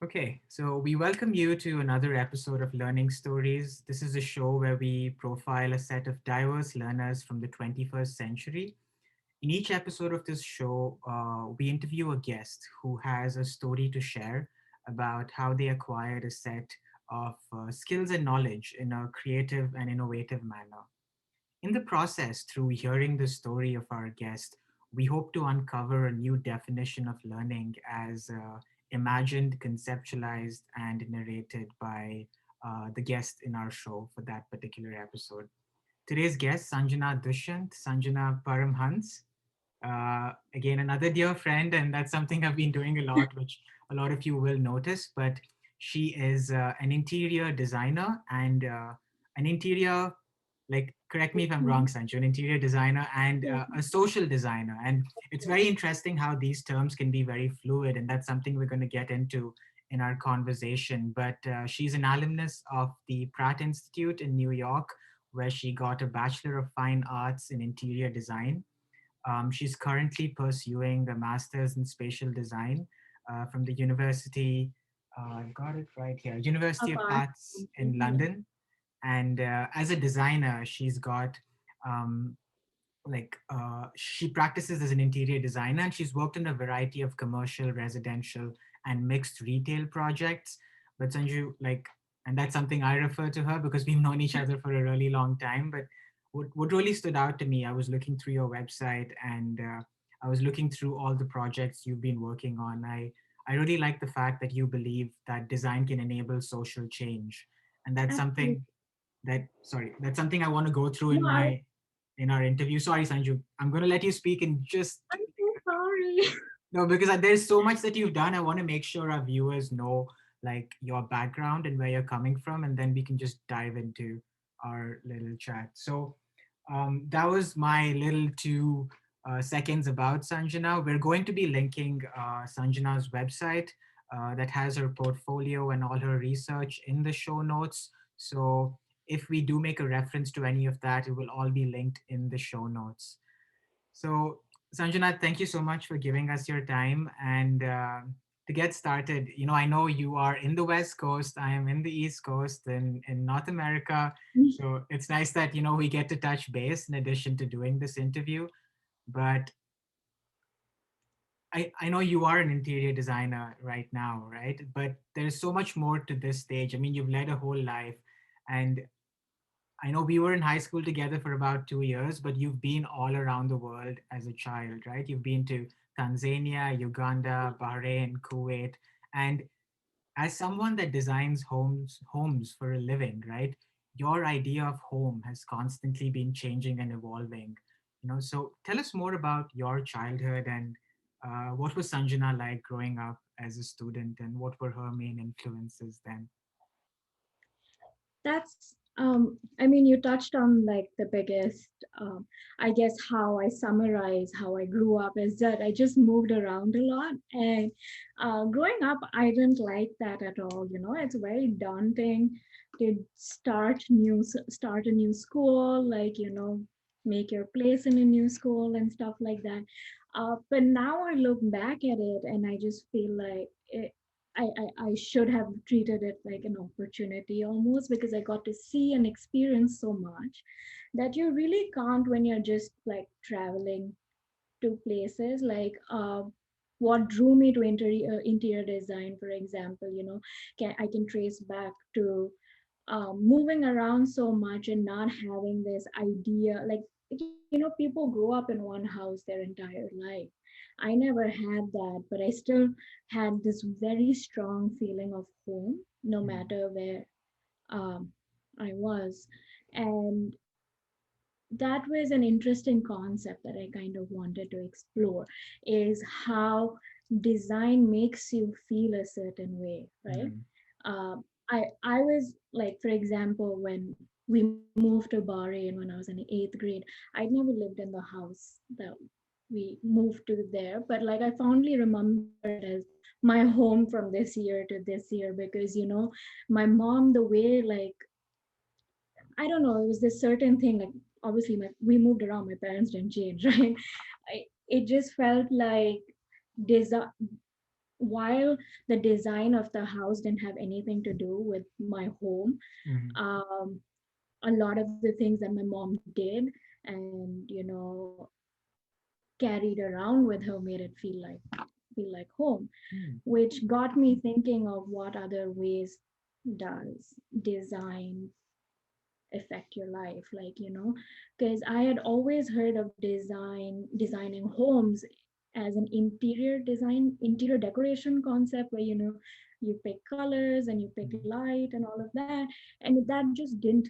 Okay, so we welcome you to another episode of Learning Stories. This is a show where we profile a set of diverse learners from the 21st century. In each episode of this show, we interview a guest who has a story to share about how they acquired a set of skills and knowledge in a creative and innovative manner. In the process, through hearing the story of our guest, we hope to uncover a new definition of learning as imagined, conceptualized, and narrated by the guest in our show for that particular episode. Today's guest, Sanjana Dushyant, Sanjana Paramhans. Again, another dear friend, and that's something I've been doing a lot, which a lot of you will notice. But she is an interior designer and an interior, like, correct me if I'm wrong, Mhm. Sancho, an interior designer and a social designer. And it's very interesting how these terms can be very fluid, and that's something we're going to get into in our conversation. But she's an alumnus of the Pratt Institute in New York, where she got a Bachelor of Fine Arts in Interior Design. She's currently pursuing a master's in spatial design from the University, I've got it right here, University of Apart Arts from in yeah. London. And as a designer, she's got um, she practices as an interior designer, and she's worked on a variety of commercial, residential, and mixed retail projects. But Sanju, like, and that's something I refer to her because we've known each other for a really long time. But what really stood out to me, I was looking through your website and I was looking through all the projects you've been working on. I really like the fact that you believe that design can enable social change, and that's Absolutely. something that's something I want to go through No, in our interview. Sorry, Sanju, I'm going to let you speak in just I'm so sorry. no, because there's so much that you've done. I want to make sure our viewers know like your background and where you're coming from, and then we can just dive into our little chat. So that was my little 2 seconds about Sanjana. We're going to be linking Sanjana's website that has her portfolio and all her research in the show notes. So if we do make a reference to any of that, it will all be linked in the show notes. So, Sanjana, thank you so much for giving us your time. And to get started, I know you are in the West Coast, I am in the East Coast in North America. So it's nice that, we get to touch base in addition to doing this interview. But I know you are an interior designer right now, right? But there's so much more to this stage. I mean, you've led a whole life. And I know we were in high school together for about 2 years, but you've been all around the world as a child, right? You've been to Tanzania, Uganda, Bahrain, Kuwait, and as someone that designs homes for a living, right? Your idea of home has constantly been changing and evolving. So tell us more about your childhood and what was Sanjana like growing up as a student, and what were her main influences then? That's I mean, you touched on like the biggest I guess how I summarize how I grew up is that I just moved around a lot. And growing up I didn't like that at all. It's very daunting to start a new school, like, make your place in a new school and stuff like that. But now I look back at it and I just feel like I should have treated it like an opportunity almost, because I got to see and experience so much that you really can't when you're just like traveling to places. Like what drew me to interior design, for example, I can trace back to moving around so much and not having this idea. Like, people grow up in one house their entire life. I never had that, but I still had this very strong feeling of home no Mm, matter where I was. And that was an interesting concept that I kind of wanted to explore, is how design makes you feel a certain way, right? mm, I was like, for example, when we moved to Bahrain when I was in the eighth grade, I'd never lived in the house that we moved to there, but like I fondly remember it as my home from this year to this year, because my mom, the way, like, I don't know, it was this certain thing. Like, obviously, we moved around, my parents didn't change, right? It just felt like desi- while the design of the house didn't have anything to do with my home, Mm-hmm. um, a lot of the things that my mom did and carried around with her made it feel like home, which got me thinking of what other ways does design affect your life, because I had always heard of designing homes as an interior decoration concept where you pick colors and you pick light and all of that, and that just didn't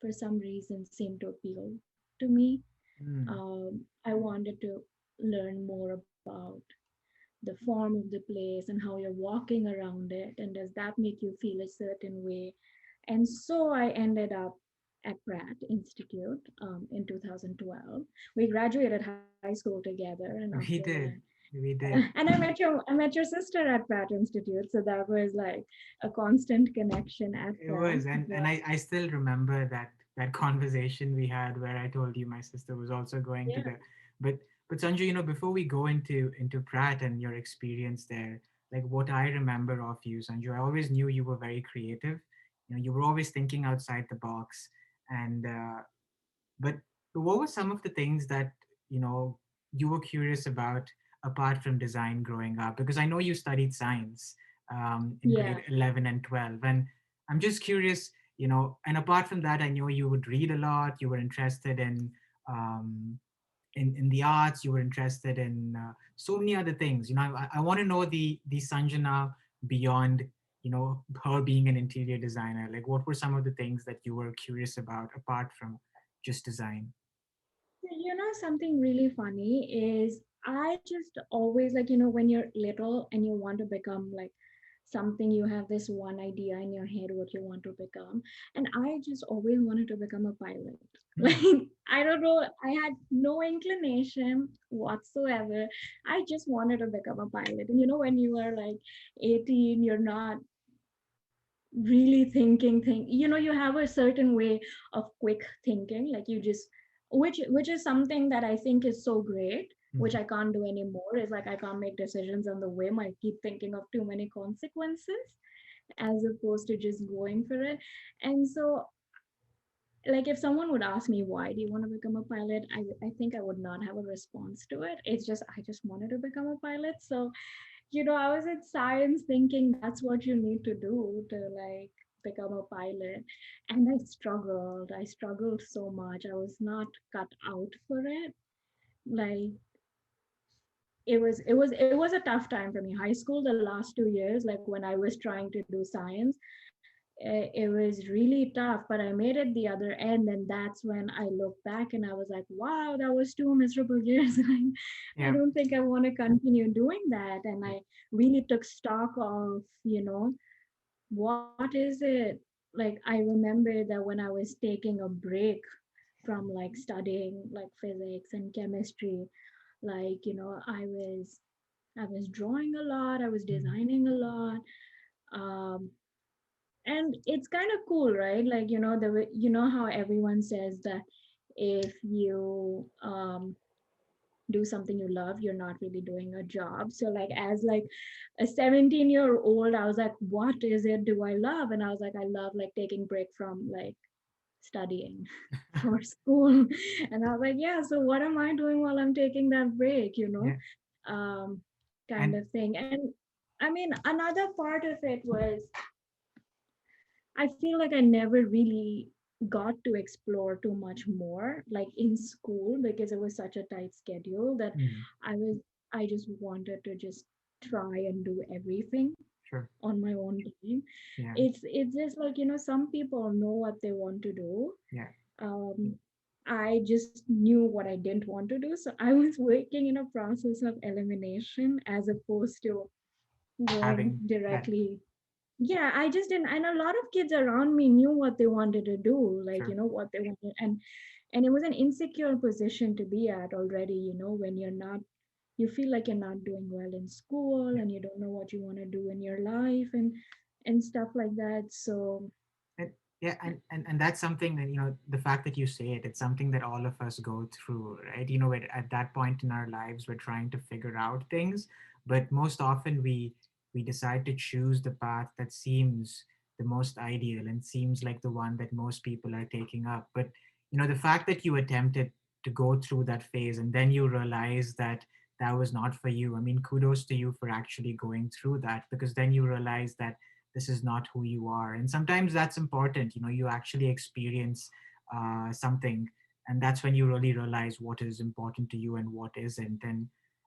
for some reason seem to appeal to me. Mm-hmm. I wanted to learn more about the form of the place and how you're walking around it, and does that make you feel a certain way. And so I ended up at Pratt Institute in 2012. We graduated high school together, and after We that, did. We did. and I met your sister at Pratt Institute, so that was like a constant connection at It Pratt. was, and I still remember that conversation we had where I told you my sister was also going to Yeah, the, but but Sanju, before we go into Pratt and your experience there, like what I remember of you, Sanju, I always knew you were very creative. You were always thinking outside the box, and but what were some of the things that you know you were curious about apart from design growing up? Because I know you studied science in yeah. grade 11 and 12, and I'm just curious. And apart from that, I know you would read a lot. You were interested um, in the arts. You were interested in so many other things. I want to know the Sanjana beyond her being an interior designer. Like, what were some of the things that you were curious about apart from just design? Something really funny is I just always when you're little and you want to become like something, you have this one idea in your head what you want to become. And I just always wanted to become a pilot. Hmm. Like, I don't know, I had no inclination whatsoever. I just wanted to become a pilot. And when you are like 18, you're not really thinking, you have a certain way of quick thinking, like you just, which is something that I think is so great, which Mhm. I can't do anymore, is like I can't make decisions on the whim. I keep thinking of too many consequences as opposed to just going for it. And so, like, if someone would ask me why do you want to become a pilot, I think I would not have a response to it. It's just I just wanted to become a pilot. So I was in science thinking that's what you need to do to like become a pilot. And I struggled. I struggled so much. I was not cut out for it. Like it was a tough time for me. High school, the last 2 years, like when I was trying to do science, it was really tough, but I made it the other end. And that's when I look back and I was like, wow, that was 2 miserable years. I Yeah. don't think I want to continue doing that. And I really took stock of, what is it? Like, I remember that when I was taking a break from like studying like physics and chemistry, like, I was drawing a lot, I was Mhm. designing a lot. Um, and it's kind of cool, right? Like, how everyone says that if you do something you love, you're not really doing a job. So like as like a 17-year-old, I was like, what is it do I love? And I was like, I love like taking break from like studying for school. And I was like, yeah, so what am I doing while I'm taking that break, Yeah. um kind And of thing. And I mean, another part of it was I feel like I never really got to explore too much more, like in school, because it was such a tight schedule that mm, I was, I just wanted to just try and do everything sure. on my own time. Yeah. It's just like, some people know what they want to do. Yeah. Um, I just knew what I didn't want to do. So I was working in a process of elimination as opposed to going Having that. directly. Yeah, I just didn't. And a lot of kids around me knew what they wanted to do, like, Sure. what they wanted. And it was an insecure position to be at already, when you're not, you feel like you're not doing well in school Yeah. and you don't know what you want to do in your life and stuff like that. So And, yeah, and that's something that the fact that you say it, it's something that all of us go through, right? At that point in our lives, we're trying to figure out things. but most often we decide to choose the path that seems the most ideal and seems like the one that most people are taking up. But the fact that you attempted to go through that phase and then you realize that that was not for you, I mean, kudos to you for actually going through that, because then you realize that this is not who you are. And sometimes that's important, you actually experience something, and that's when you really realize what is important to you and what isn't.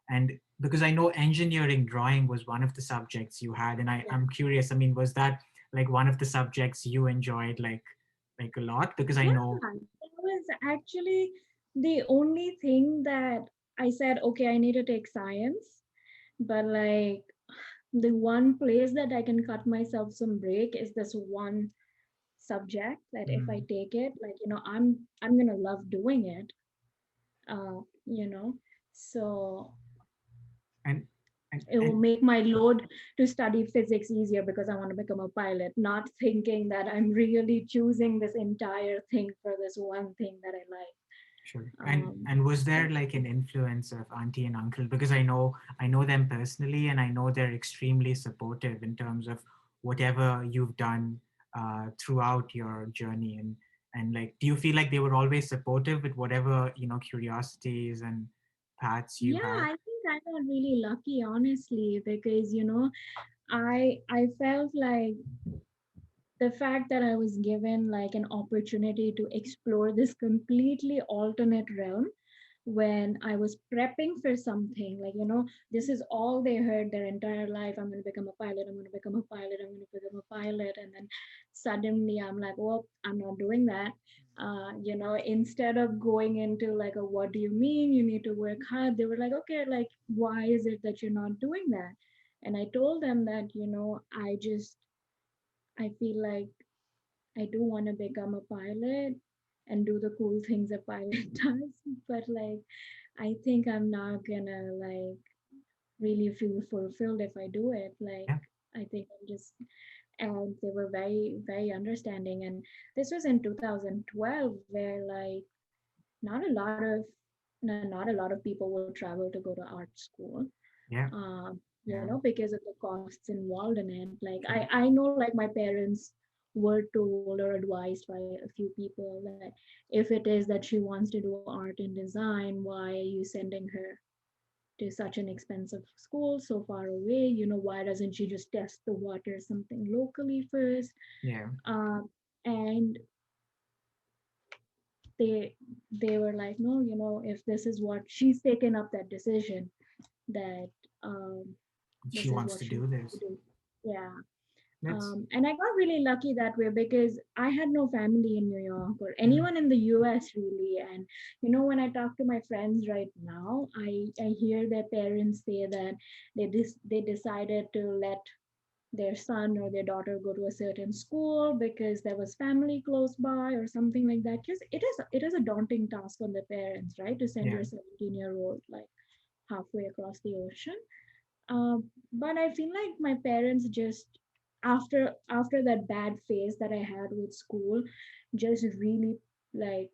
And because I know engineering drawing was one of the subjects you had, and I'm curious, I mean, was that like one of the subjects you enjoyed like a lot? Because I Yeah, know. that was actually the only thing that I said, okay, I need to take science. But like the one place that I can cut myself some break is this one subject that if I Mm, take it, like, I'm gonna love doing it. You know. So and and it will and make my load to study physics easier because I want to become a pilot, not thinking that I'm really choosing this entire thing for this one thing that I like. Sure. Um, And was there like an influence of auntie and uncle? Because I know them personally, and I know they're extremely supportive in terms of whatever you've done throughout your journey. And like, do you feel like they were always supportive with whatever curiosities and paths you yeah, had? I think I got really lucky, honestly, because I felt like the fact that I was given like an opportunity to explore this completely alternate realm when I was prepping for something, like, this is all they heard their entire life. I'm going to become a pilot. I'm going to become a pilot. I'm going to become a pilot. And then suddenly I'm like, well, I'm not doing that. Instead of going into like, a, what do you mean? You need to work hard. They were like, okay, like, why is it that you're not doing that? And I told them that, I feel like I do want to become a pilot and do the cool things a pilot does, but like I think I'm not gonna like really feel fulfilled if I do it. Like Yeah. I think I'm just and they were very, very understanding. And this was in 2012 where like not a lot of not a lot of people would travel to go to art school. Yeah. Yeah. Because of the costs involved in it. Like Sure. I know like my parents were told or advised by a few people that if it is that she wants to do art and design, why are you sending her to such an expensive school so far away? Why doesn't she just test the water something locally first? Yeah. And they they were like, no, if this is what she's taken up that decision that um, She this is wants what to she do wants to this. do. Yeah. That's And I got really lucky that way because I had no family in New York or mm, anyone in the US really. And when I talk to my friends right now, I hear their parents say that they decided to let their son or their daughter go to a certain school because there was family close by or something like that. Because it is a daunting task on the parents, right, to send yeah. your 17-year-old like halfway across the ocean. But I feel like my parents just after that bad phase that I had with school, just really like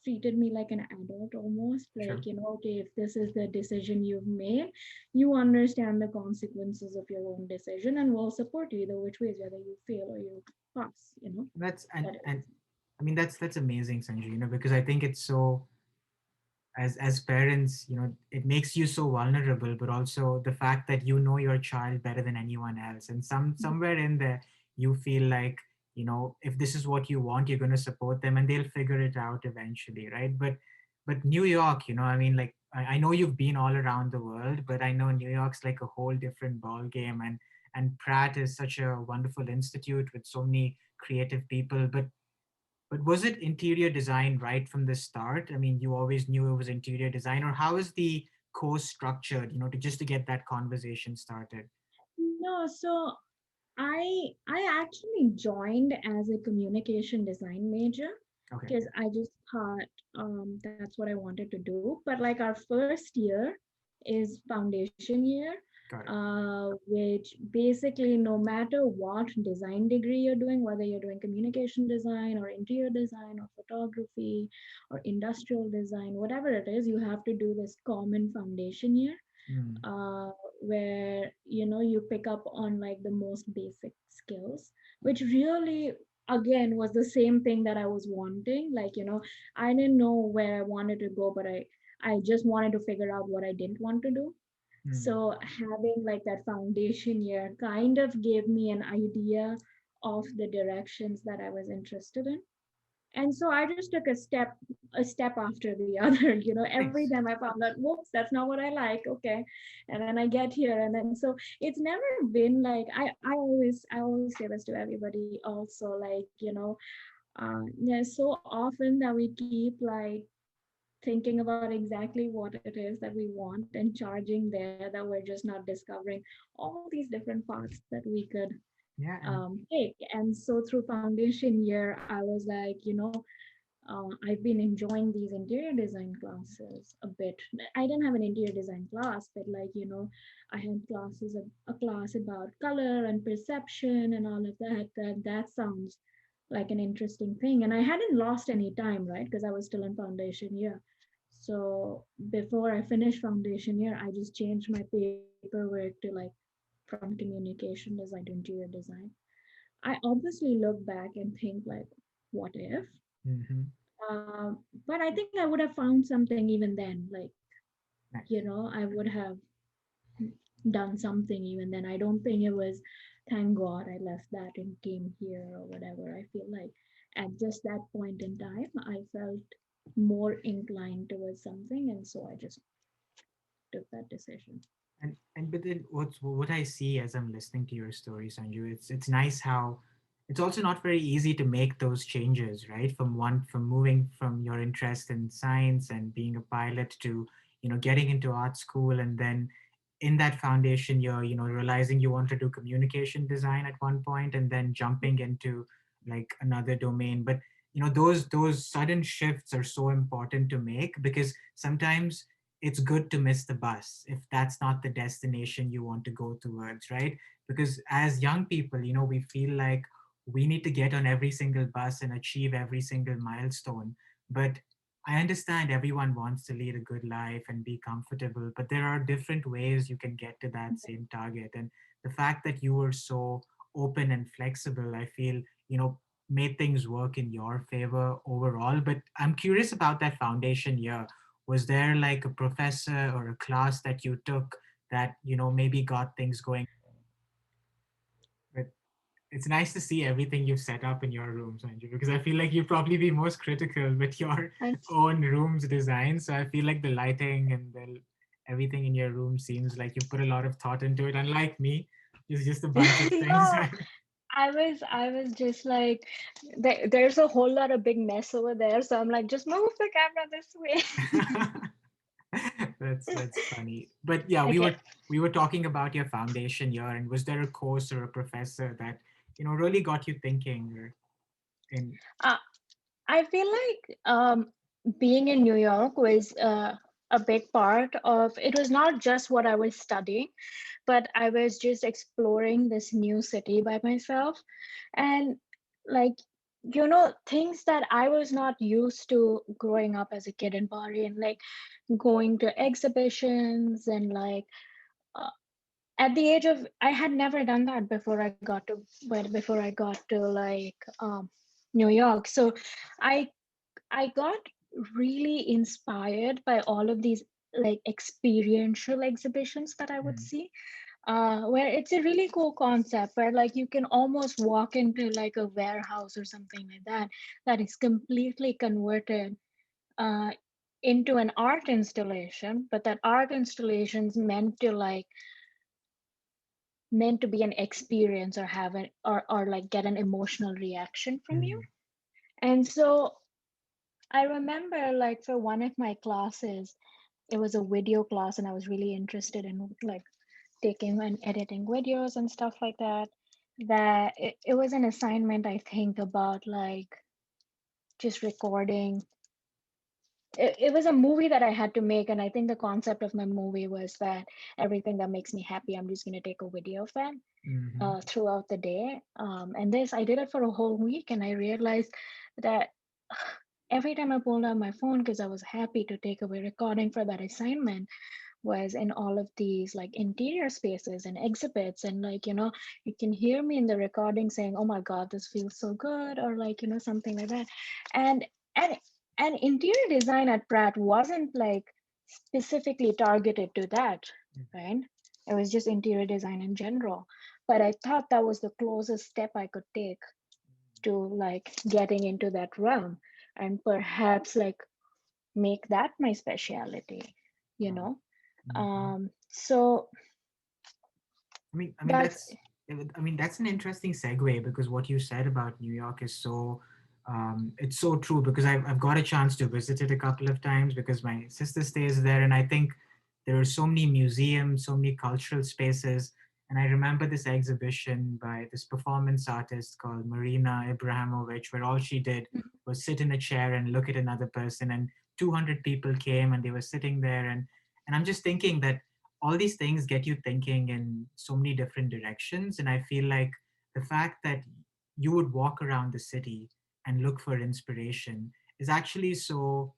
treated me like an adult almost. Sure. Like, okay, if this is the decision you've made, you understand the consequences of your own decision and will support you either which ways, whether you fail or you pass. That's That and is. I mean that's amazing, Sanjay. Because I think it's so, as parents, it makes you so vulnerable, but also the fact that your child better than anyone else, and somewhere in there you feel like, if this is what you want, you're going to support them and they'll figure it out eventually, right? But New York, I mean, like, I know you've been all around the world, but I know New York's like a whole different ball game. And Pratt is such a wonderful institute with so many creative people. But was it interior design right from the start? I mean, you always knew it was interior design, or how is the course structured, to get that conversation started? No, so I actually joined as a communication design major Okay, because I just thought that's what I wanted to do. But like our first year is foundation year, got it. which basically no matter what design degree you're doing, whether you're doing communication design or interior design or photography or industrial design, whatever it is, you have to do this common foundation year. Mm, uh, where you pick up on like the most basic skills, which really again was the same thing that I was wanting. Like, I didn't know where I wanted to go, but I just wanted to figure out what I didn't want to do. mm, So having like that foundation year kind of gave me an idea of the directions that I was interested in. And so I just took a step after the other. Every nice. time I found out, whoops, that's not what I like. Okay. And then I get here. And then so it's never been like I always say this to everybody also, like, there's so often that we keep like thinking about exactly what it is that we want and charging there, that we're just not discovering all these different paths that we could Yeah, and take. And so through foundation year, I was like, I've been enjoying these interior design classes a bit. I didn't have an interior design class, but like, I had a class about color and perception and all of that. That sounds like an interesting thing. And I hadn't lost any time, right? Because I was still in foundation year. So before I finished foundation year, I just changed my paperwork to like from communication design to interior design. I obviously look back and think like, what if? mhm, But I think I would have found something even then. Like, nice. I would have done something even then. I don't think it was, thank God I left that and came here or whatever. I feel like at just that point in time, I felt more inclined towards something. And so I just took that decision. And but then what I see as I'm listening to your story, Sanju, it's nice how it's also not very easy to make those changes, right? From moving from your interest in science and being a pilot to, getting into art school, and then in that foundation you're, realizing you want to do communication design at one point and then jumping into like another domain. But those sudden shifts are so important to make, because sometimes it's good to miss the bus if that's not the destination you want to go towards, right? Because as young people, we feel like we need to get on every single bus and achieve every single milestone. But I understand everyone wants to lead a good life and be comfortable, but there are different ways you can get to that same target. And the fact that you were so open and flexible, I feel, made things work in your favor overall. But I'm curious about that foundation year. Was there like a professor or a class that you took that, maybe got things going? But it's nice to see everything you've set up in your room, Sanju, because I feel like you'd probably be most critical with your And own room's design. So I feel like the lighting and everything in your room seems like you put a lot of thought into it. Unlike me, it's just a bunch of things. No, I was just like, there's a whole lot of big mess over there, so I'm like, just move the camera this way. That's funny. But yeah, we Okay. were we were talking about your foundation year, and was there a course or a professor that really got you thinking, or in? Uh, I feel like being in New York was a big part of it. Was not just what I was studying, but I was just exploring this new city by myself. And like, things that I was not used to growing up as a kid in Bahrain, like going to exhibitions and like uh, at the age of, I had never done that before I got to like New York. So I I got really inspired by all of these like experiential exhibitions that I would Mm, see, where it's a really cool concept where like you can almost walk into like a warehouse or something like that that is completely converted uh, into an art installation, but that art installation's meant to be an experience or have it or like get an emotional reaction from you. mm, And so I remember like for one of my classes, it was a video class and I was really interested in like taking and editing videos and stuff like that. It was an assignment, I think, about like just recording. It was a movie that I had to make, and I think the concept of my movie was that everything that makes me happy, I'm just going to take a video of that mm-hmm, throughout the day. And this, I did it for a whole week, and I realized that every time I pulled out my phone because I was happy to take a recording for that assignment, was in all of these like interior spaces and exhibits, and like, you can hear me in the recording saying, oh my god, this feels so good, or like, something like that. And and and interior design at Pratt wasn't like specifically targeted to that, right? It was just interior design in general. But I thought that was the closest step I could take to like getting into that realm, and perhaps like make that my specialty, you Wow. know. Mhm. So I mean that's that's an interesting segue because what you said about New York is so it's so true because I've got a chance to visit it a couple of times because my sister stays there, and I think there are so many museums, so many cultural spaces. And I remember this exhibition by this performance artist called Marina Ibrahimovic, where all she did was sit in a chair and look at another person, and 200 people came and they were sitting there, and I'm just thinking that all these things get you thinking in so many different directions. And I feel like the fact that you would walk around the city and look for inspiration is actually so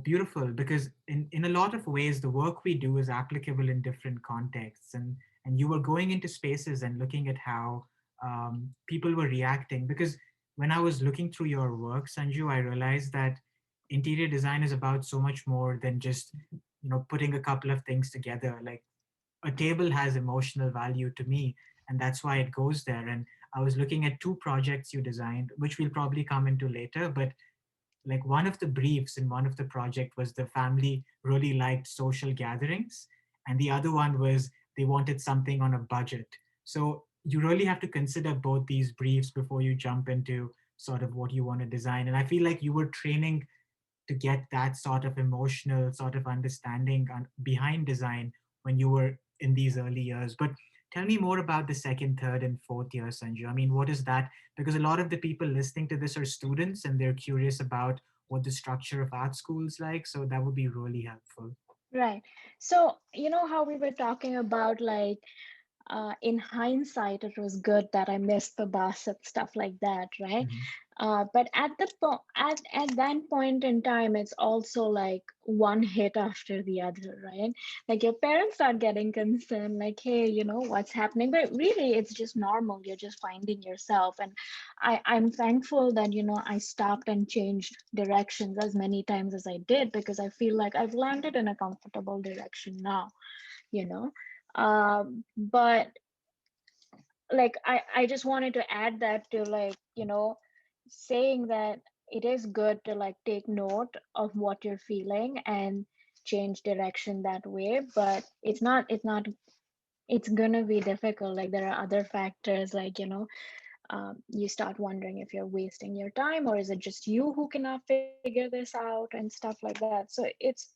beautiful because in a lot of ways the work we do is applicable in different contexts. And you were going into spaces and looking at how people were reacting, because when I was looking through your work, Sanju, I realized that interior design is about so much more than just putting a couple of things together. Like a table has emotional value to me, and that's why it goes there. And I was looking at two projects you designed, which we'll probably come into later, but like one of the briefs in one of the project was the family really liked social gatherings, and the other one was they wanted something on a budget. So you really have to consider both these briefs before you jump into sort of what you want to design. And I feel like you were training to get that sort of emotional sort of understanding behind design when you were in these early years. But tell me more about the second, third, and fourth year, Sanju. I mean, what is that? Because a lot of the people listening to this are students and they're curious about what the structure of art school is like. So that would be really helpful. right. So you know how we were talking about like, in hindsight, it was good that I missed the bus and stuff like that, right? Mhm. But at that point in time, it's also like one hit after the other, right? Like your parents start getting concerned, like, hey, what's happening? But really, it's just normal. You're just finding yourself, and I'm thankful that I stopped and changed directions as many times as I did, because I feel like I've landed in a comfortable direction now, you know. But like I just wanted to add that to like, saying that it is good to like take note of what you're feeling and change direction that way, but it's not it's gonna be difficult. Like there are other factors, like, you start wondering if you're wasting your time, or is it just you who cannot figure this out and stuff like that. So it's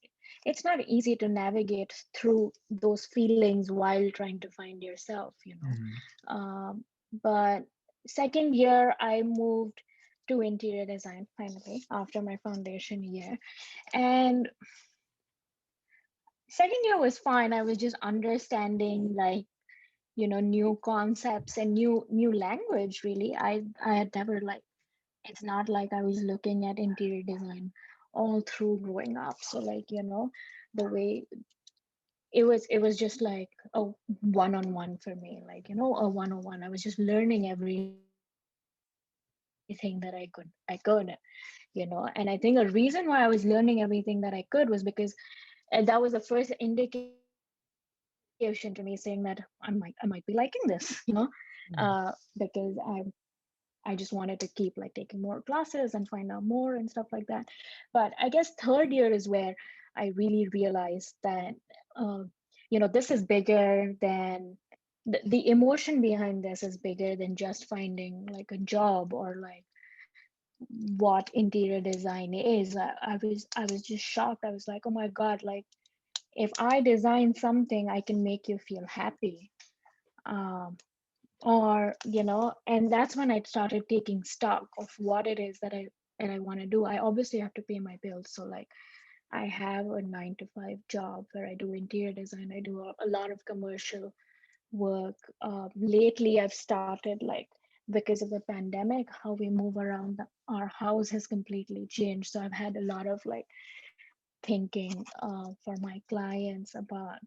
not easy to navigate through those feelings while trying to find yourself. Mhm. But second year I moved to interior design finally after my foundation year. And second year was fine. I was just understanding like, new concepts and new language. Really, I had never like, it's not like I was looking at interior design all through growing up. So like, the way it was just like a one-on-one for me, like, a 101. I was just learning everything that I could, and I think a reason why I was learning everything that I could was because that was the first indication to me saying that I might be liking this, Mhm. because I just wanted to keep like taking more classes and find out more and stuff like that. But I guess third year is where I really realized that, uh, this is bigger than the emotion behind this is bigger than just finding like a job, or like what interior design is. I was just shocked. I was like, oh my God, like if I design something, I can make you feel happy. Um, or and that's when I started taking stock of what it is that I want to do. I obviously have to pay my bills, so like I have a 9 to 5 job where I do interior design. I do a lot of commercial work. Lately I've started like, because of the pandemic, how we move around our house has completely changed, so I've had a lot of like thinking for my clients about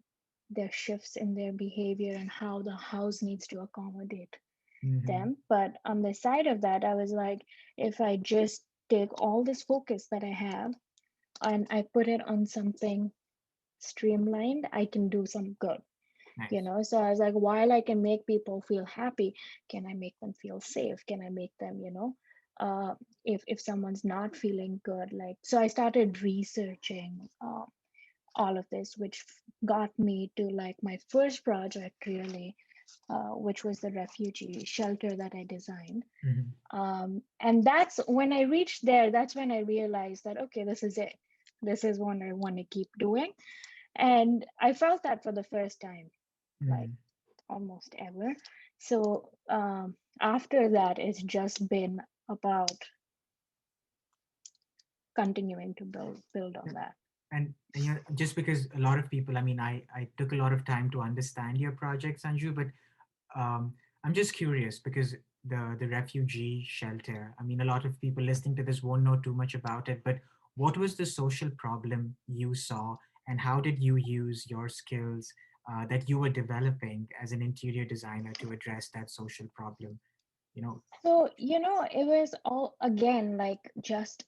their shifts in their behavior and how the house needs to accommodate Mm-hmm. them. But on the side of that, I was like, if I just take all this focus that I have and I put it on something streamlined, I can do some good, you Nice. know. So I was like, while I can make people feel happy, can I make them feel safe? Can I make them, uh, if someone's not feeling good, like, so I started researching all of this, which got me to like my first project really, which was the refugee shelter that I designed. Mm-hmm. And that's when I reached there, that's when I realized that, okay, this is it. This is what I want to keep doing. And I felt that for the first time, like Mm-hmm. almost ever. So after that, it's just been about continuing to build on that. And you know, just because a lot of people, I mean, I took a lot of time to understand your project, Sanju, but I'm just curious because the refugee shelter, I mean, a lot of people listening to this won't know too much about it, but what was the social problem you saw, and how did you use your skills that you were developing as an interior designer to address that social problem? You know. So, it was all again like just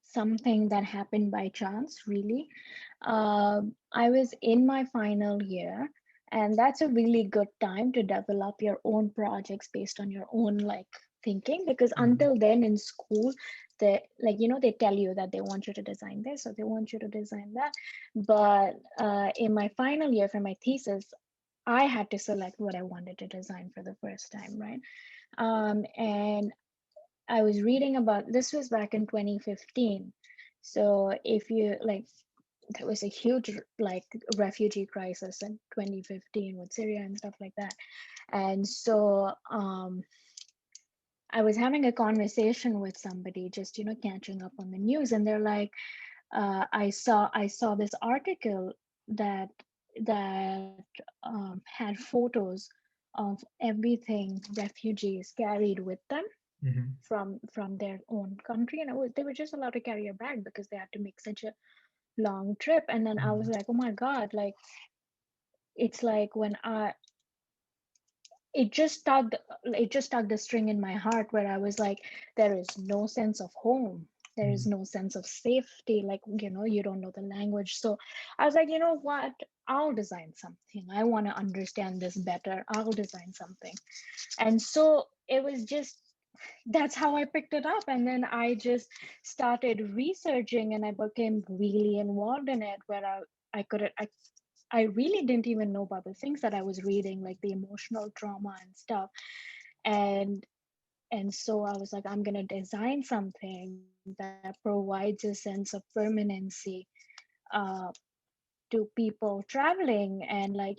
something that happened by chance, really. I was in my final year, and that's a really good time to develop your own projects based on your own like thinking, because Mhm. until then in school, they like, they tell you that they want you to design this or they want you to design that. But in my final year for my thesis, I had to select what I wanted to design for the first time, right? And I was reading about this was back in 2015. So if you like, there was a huge like refugee crisis in 2015 with Syria and stuff like that. And so I was having a conversation with somebody, just catching up on the news, and they're like, I saw this article that that had photos of everything refugees carried with them Mhm. from their own country, and they were just allowed to carry a bag because they had to make such a long trip. And then I was Mhm. like, oh my god, like it's like when I it just tugged it just tugged a string in my heart where I was like, there is no sense of home, there is Mhm. no sense of safety, like, you don't know the language. So I was like, you know what, I'll design something. I want to understand this better. I'll design something. And so it was just, that's how I picked it up. And then I just started researching and I became really involved in it, where I could I really didn't even know about the things that I was reading, like the emotional trauma and stuff. And and so I was like, I'm gonna design something that provides a sense of permanency uh, to people traveling. And like,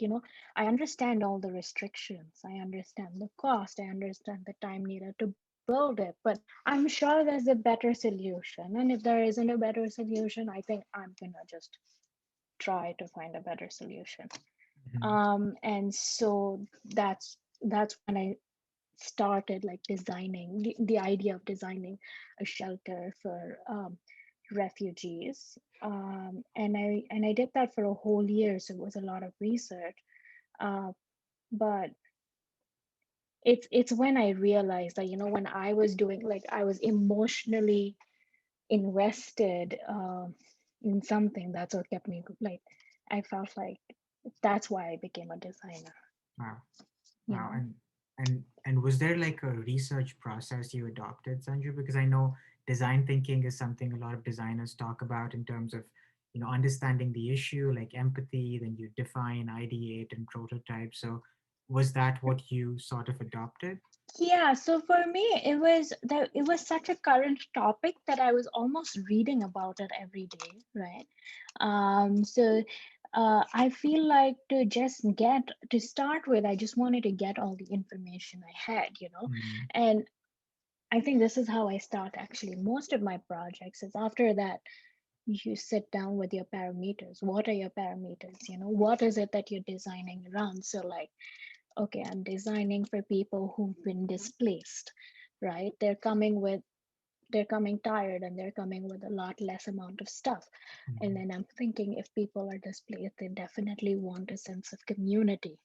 I understand all the restrictions, I understand the cost, I understand the time needed to build it, but I'm sure there's a better solution. And if there isn't a better solution, I think I'm gonna just try to find a better solution. Mhm. And so that's when I started like designing the idea of designing a shelter for refugees. And I did that for a whole year, so it was a lot of research. uh, but it's when I realized that, when I was doing, like, I was emotionally invested in something. That's what kept me, like, I felt like that's why I became a designer, Wow. you Wow. know. And was there like a research process you adopted, Sanju? Because I know design thinking is something a lot of designers talk about in terms of, you know, understanding the issue, like empathy, then you define, ideate, and prototype. So was that what you sort of adopted? Yeah, so for me, it was such a current topic that I was almost reading about it every day, right? So I feel like to start with, I just wanted to get all the information I had. Mm-hmm. And I think this is how I start actually most of my projects. Is after that you sit down with your parameters. What are your parameters? What is it that you're designing around? So like, okay, I'm designing for people who've been displaced, right? They're coming with they're coming tired and they're coming with a lot less amount of stuff. And Mhm. then I'm thinking, if people are displaced, they definitely want a sense of community,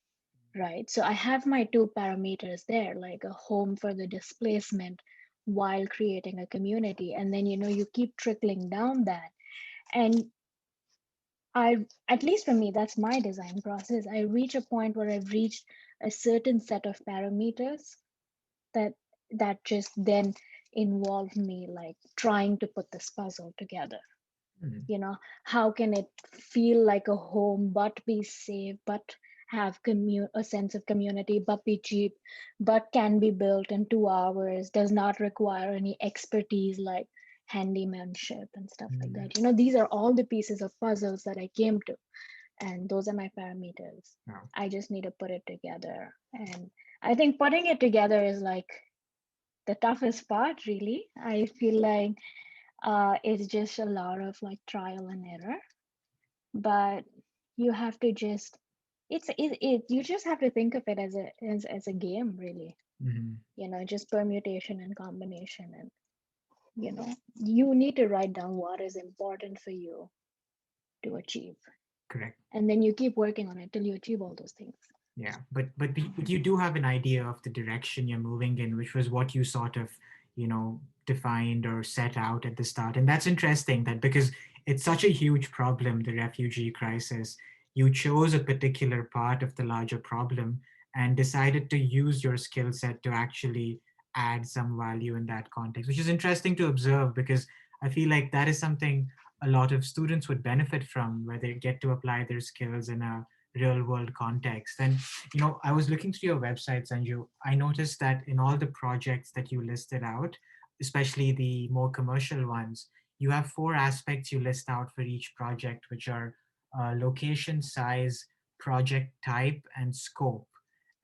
right? So I have my two parameters there, like a home for the displacement while creating a community. And then, you keep trickling down that. And at least for me, that's my design process. I reach a point where I've reached a certain set of parameters that just then involve me like trying to put this puzzle together. Mhm. How can it feel like a home but be safe, but have a sense of community, but be cheap, but can be built in 2 hours, does not require any expertise like handymanship and stuff like Mhm. that. These are all the pieces of puzzles that I came to, and those are my parameters. Wow. I just need to put it together. And I think putting it together is like the toughest part, really. I feel like it's just a lot of like trial and error, but you have to just you just have to think of it as a game, really. Mhm. Just permutation and combination, and you need to write down what is important for you to achieve, Correct. and then you keep working on it till you achieve all those things. Yeah, but you do have an idea of the direction you're moving in, which was what you sort of, defined or set out at the start. And that's interesting that because it's such a huge problem, the refugee crisis, you chose a particular part of the larger problem and decided to use your skill set to actually add some value in that context, which is interesting to observe because I feel like that is something a lot of students would benefit from, where they get to apply their skills in a real world context. And I was looking through your website, Sanju. I noticed that in all the projects that you listed out, especially the more commercial ones, you have four aspects you list out for each project, which are location, size, project type, and scope.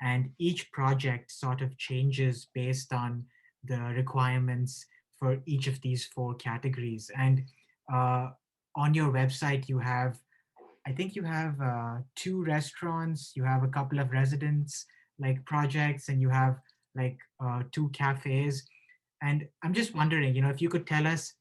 And each project sort of changes based on the requirements for each of these four categories. And uh, on your website, I think you have two restaurants, you have a couple of residents like projects, and you have like two cafes. And I'm just wondering, if you could tell us,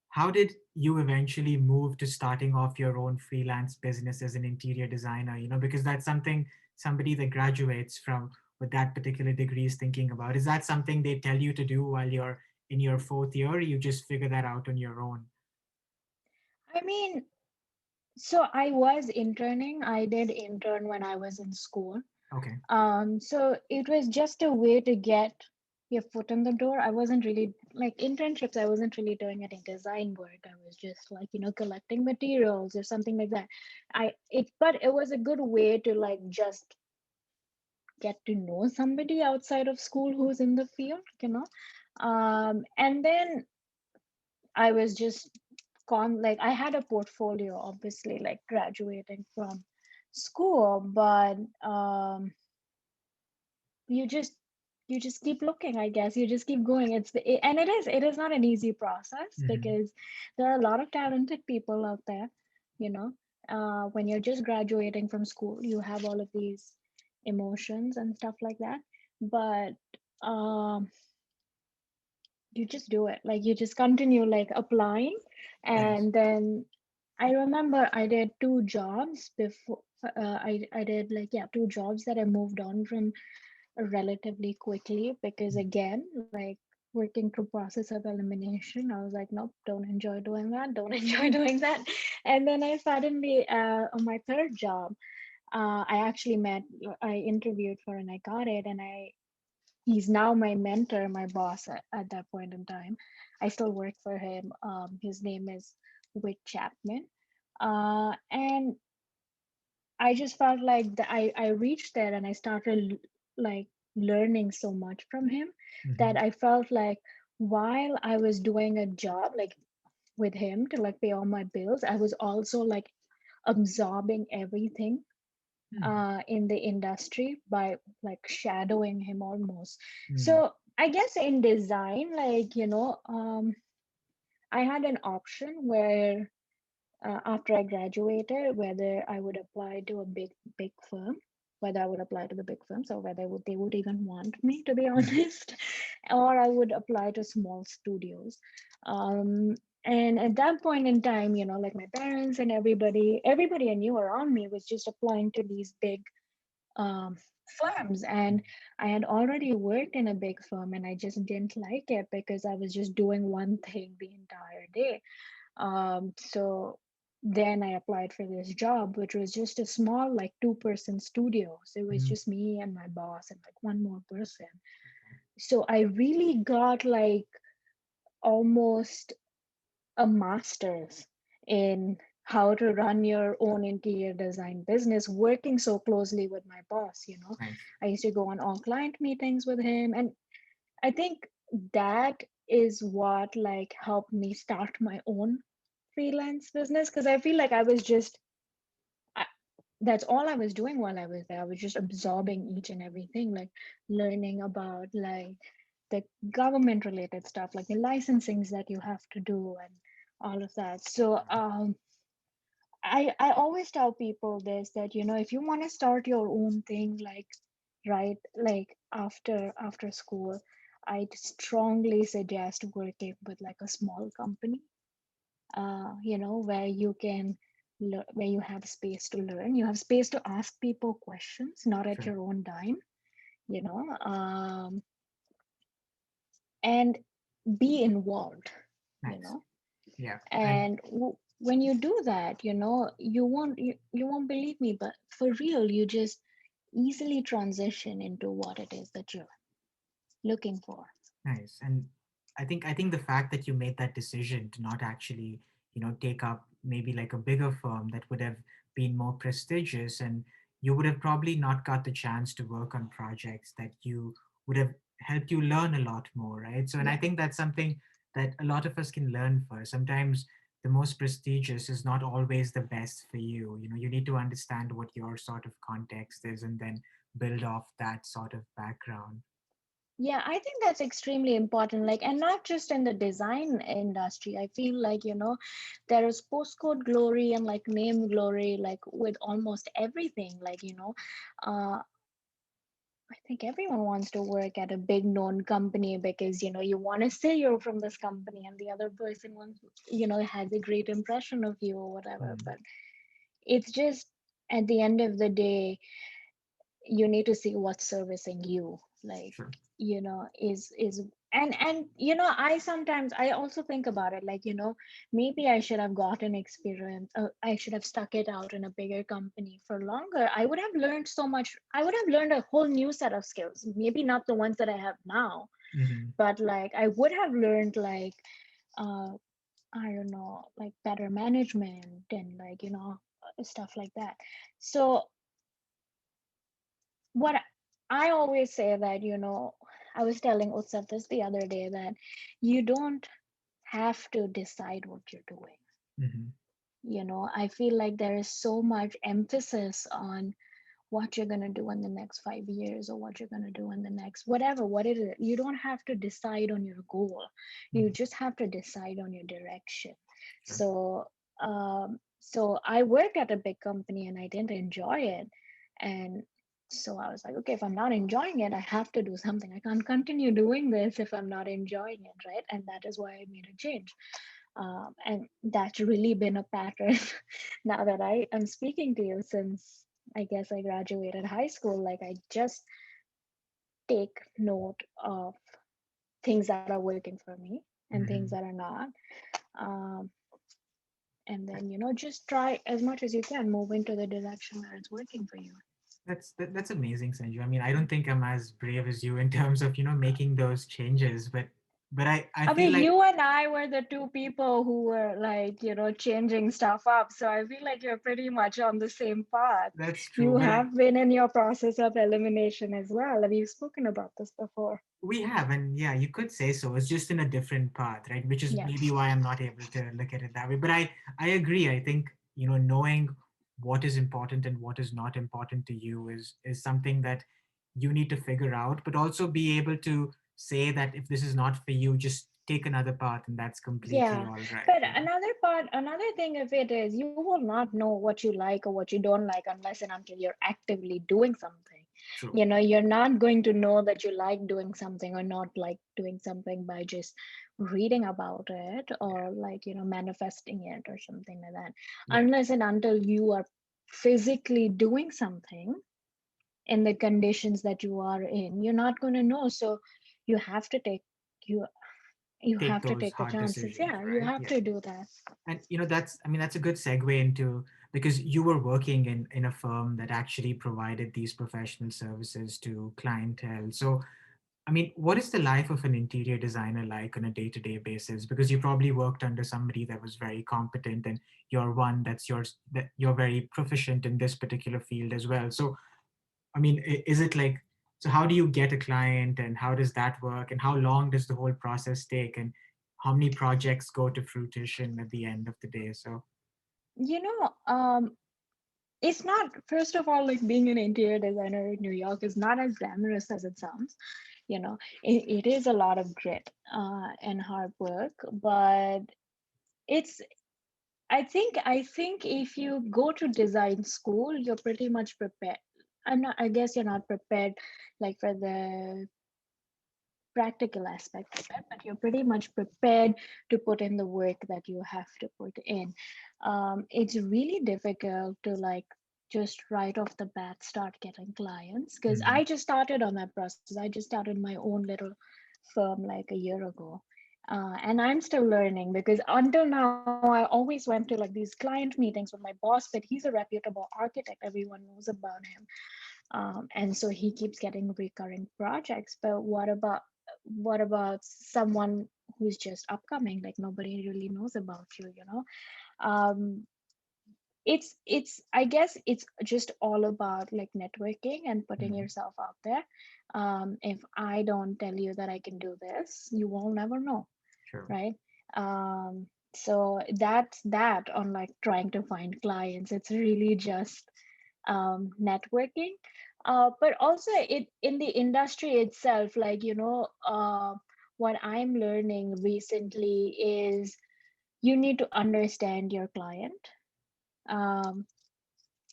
how did you eventually move to starting off your own freelance business as an interior designer? Because that's something somebody that graduates from with that particular degree is thinking about. Is that something they tell you to do while you're in your fourth year, or you just figure that out on your own? I mean, so I was interning. I did intern when I was in school. Okay. So it was just a way to get your foot in the door. I wasn't really like internships, I wasn't really doing any design work. I was just like, collecting materials or something like that. But it was a good way to like just get to know somebody outside of school who's in the field. And then I was just like I had a portfolio, obviously, like graduating from school, but you just you just keep looking, I guess. You just keep going. And it is not an easy process, Hmm. because there are a lot of talented people out there. you know when you're just graduating from school, you have all of these emotions and stuff like that, but um you just do it. Like, you just continue like applying. Nice. And then I remember I did two jobs before. I did like, yeah, two jobs that I moved on from relatively quickly, because again, like, working through process of elimination, I was like, nope, don't enjoy doing that, don't enjoy doing that. And then I suddenly, on my third job, I interviewed for and I got it, and he's now my mentor, my boss at that point in time. I still work for him. His name is Whit Chapman. And I just felt like I reached there and I started like learning so much from him, that Hmm. I felt like while I was doing a job like with him to like pay all my bills, I was also like absorbing everything in the industry by like shadowing him almost. Hmm. So I guess in design, like, I had an option where, after I graduated, whether I would apply to a big firm, whether I would apply to the big firms or whether they would even want me, to be honest, or I would apply to small studios. Um, and at that point in time, like my parents and everybody I knew around me was just applying to these big um, firms. And I had already worked in a big firm and I just didn't like it because I was just doing one thing the entire day. So then I applied for this job, which was just a small, like 2-person studio. So it was Mm-hmm. just me and my boss and like one more person. So I really got like almost a master's in how to run your own interior design business, working so closely with my boss. Nice. I used to go on all client meetings with him. And I think that is what like helped me start my own freelance business, because I feel like I, that's all I was doing while I was there. I was just absorbing each and everything, like learning about like the government related stuff, like the licensings that you have to do and all of that. So I always tell people this, that if you want to start your own thing, like right, like after school, I'd strongly suggest working with like a small company, where you can where you have space to learn, you have space to ask people questions, not at Sure. your own dime, you know, and be involved, you Nice. know. Yeah. And And when you do that, you won't believe me, but for real, you just easily transition into what it is that you're looking for. nice. And I think the fact that you made that decision to not actually, take up maybe like a bigger firm that would have been more prestigious, and you would have probably not got the chance to work on projects that you would have helped you learn a lot more, right? So, and I Yeah. think that's something that a lot of us can learn for. Sometimes the most prestigious is not always the best for you. You need to understand what your sort of context is and then build off that sort of background. Yeah, I think that's extremely important. Like, and not just in the design industry. I feel like, there is postcode glory and like name glory, like with almost everything. Like, I think everyone wants to work at a big known company because, you want to say you're from this company and the other person wants, has a great impression of you or whatever. Mm, But it's just at the end of the day, you need to see what's servicing you, like, sure. is and I also think about it, like, maybe I should have gotten experience, I should have stuck it out in a bigger company for longer. I would have learned so much. I would have learned a whole new set of skills, maybe not the ones that I have now, Hmm. but like I would have learned like uh I don't know, like better management and like stuff like that. So what I always say that, I was telling Utsav this the other day, that you don't have to decide what you're doing. Hmm. I feel like there is so much emphasis on what you're going to do in the next 5 years or what you're going to do in the next whatever, what it is. You don't have to decide on your goal. You Hmm. just have to decide on your direction. Sure. So I worked at a big company and I didn't enjoy it. And so I was like, okay, if I'm not enjoying it, I have to do something. I can't continue doing this if I'm not enjoying it, right? And that is why I made a change. And that's really been a pattern now that I am speaking to you, since I guess I graduated high school. Like, I just take note of things that are working for me and things that Hmm. are not. Um, and then, just try as much as you can move into the direction where it's working for you. That's amazing, Sanju. I mean, I don't think I'm as brave as you in terms of making those changes, but I I feel mean, like you and I were the two people who were like, changing stuff up. So I feel like you're pretty much on the same path. that's true. You But have been in your process of elimination as well. Have you spoken about this before? we have, and yeah, you could say so. It's just in a different path, right? Which is Yeah. maybe why I'm not able to look at it that way. But I agree. I think knowing what is important and what is not important to you is something that you need to figure out, but also be able to say that if this is not for you, just take another path, and that's completely Yeah, all right. but Yeah, another thing of it is you will not know what you like or what you don't like unless and until you're actively doing something. true. You know, you're not going to know that you like doing something or not like doing something by just reading about it Yeah, or like, manifesting it or something like that. yeah, Unless and until you are physically doing something in the conditions that you are in, you're not going to know. So you have to take you you take have to those take the hard chances. decisions, Yeah, you right? have Yeah. to do that. And that's, I mean, that's a good segue into, because you were working in a firm that actually provided these professional services to clientele. So I mean, what is the life of an interior designer like on a day-to-day basis? Because you probably worked under somebody that was very competent, and you're one that's yours, that you're very proficient in this particular field as well. So I mean, is it like, so how do you get a client, and how does that work, and how long does the whole process take, and how many projects go to fruition at the end of the day? So You know, um, it's not, first of all, like being an interior designer in New York is not as glamorous as it sounds. It is a lot of grit and hard work, but it's, I think if you go to design school, you're pretty much prepared. I guess you're not prepared like for the practical aspect of it, but you're pretty much prepared to put in the work that you have to put in. It's really difficult to like just right off the bat start getting clients because mm, I just started on that process. I just started my own little firm like a year ago. And I'm still learning because until now I always went to like these client meetings with my boss, but he's a reputable architect. Everyone knows about him, and so he keeps getting recurring projects. But what about someone who's just upcoming, like nobody really knows about you. um it's I guess it's just all about like networking and putting mm, yourself out there. If I don't tell you that I can do this, you will never know, sure. right? So that's that on like trying to find clients. It's really just networking. But also it in the industry itself, like what I'm learning recently is you need to understand your client um,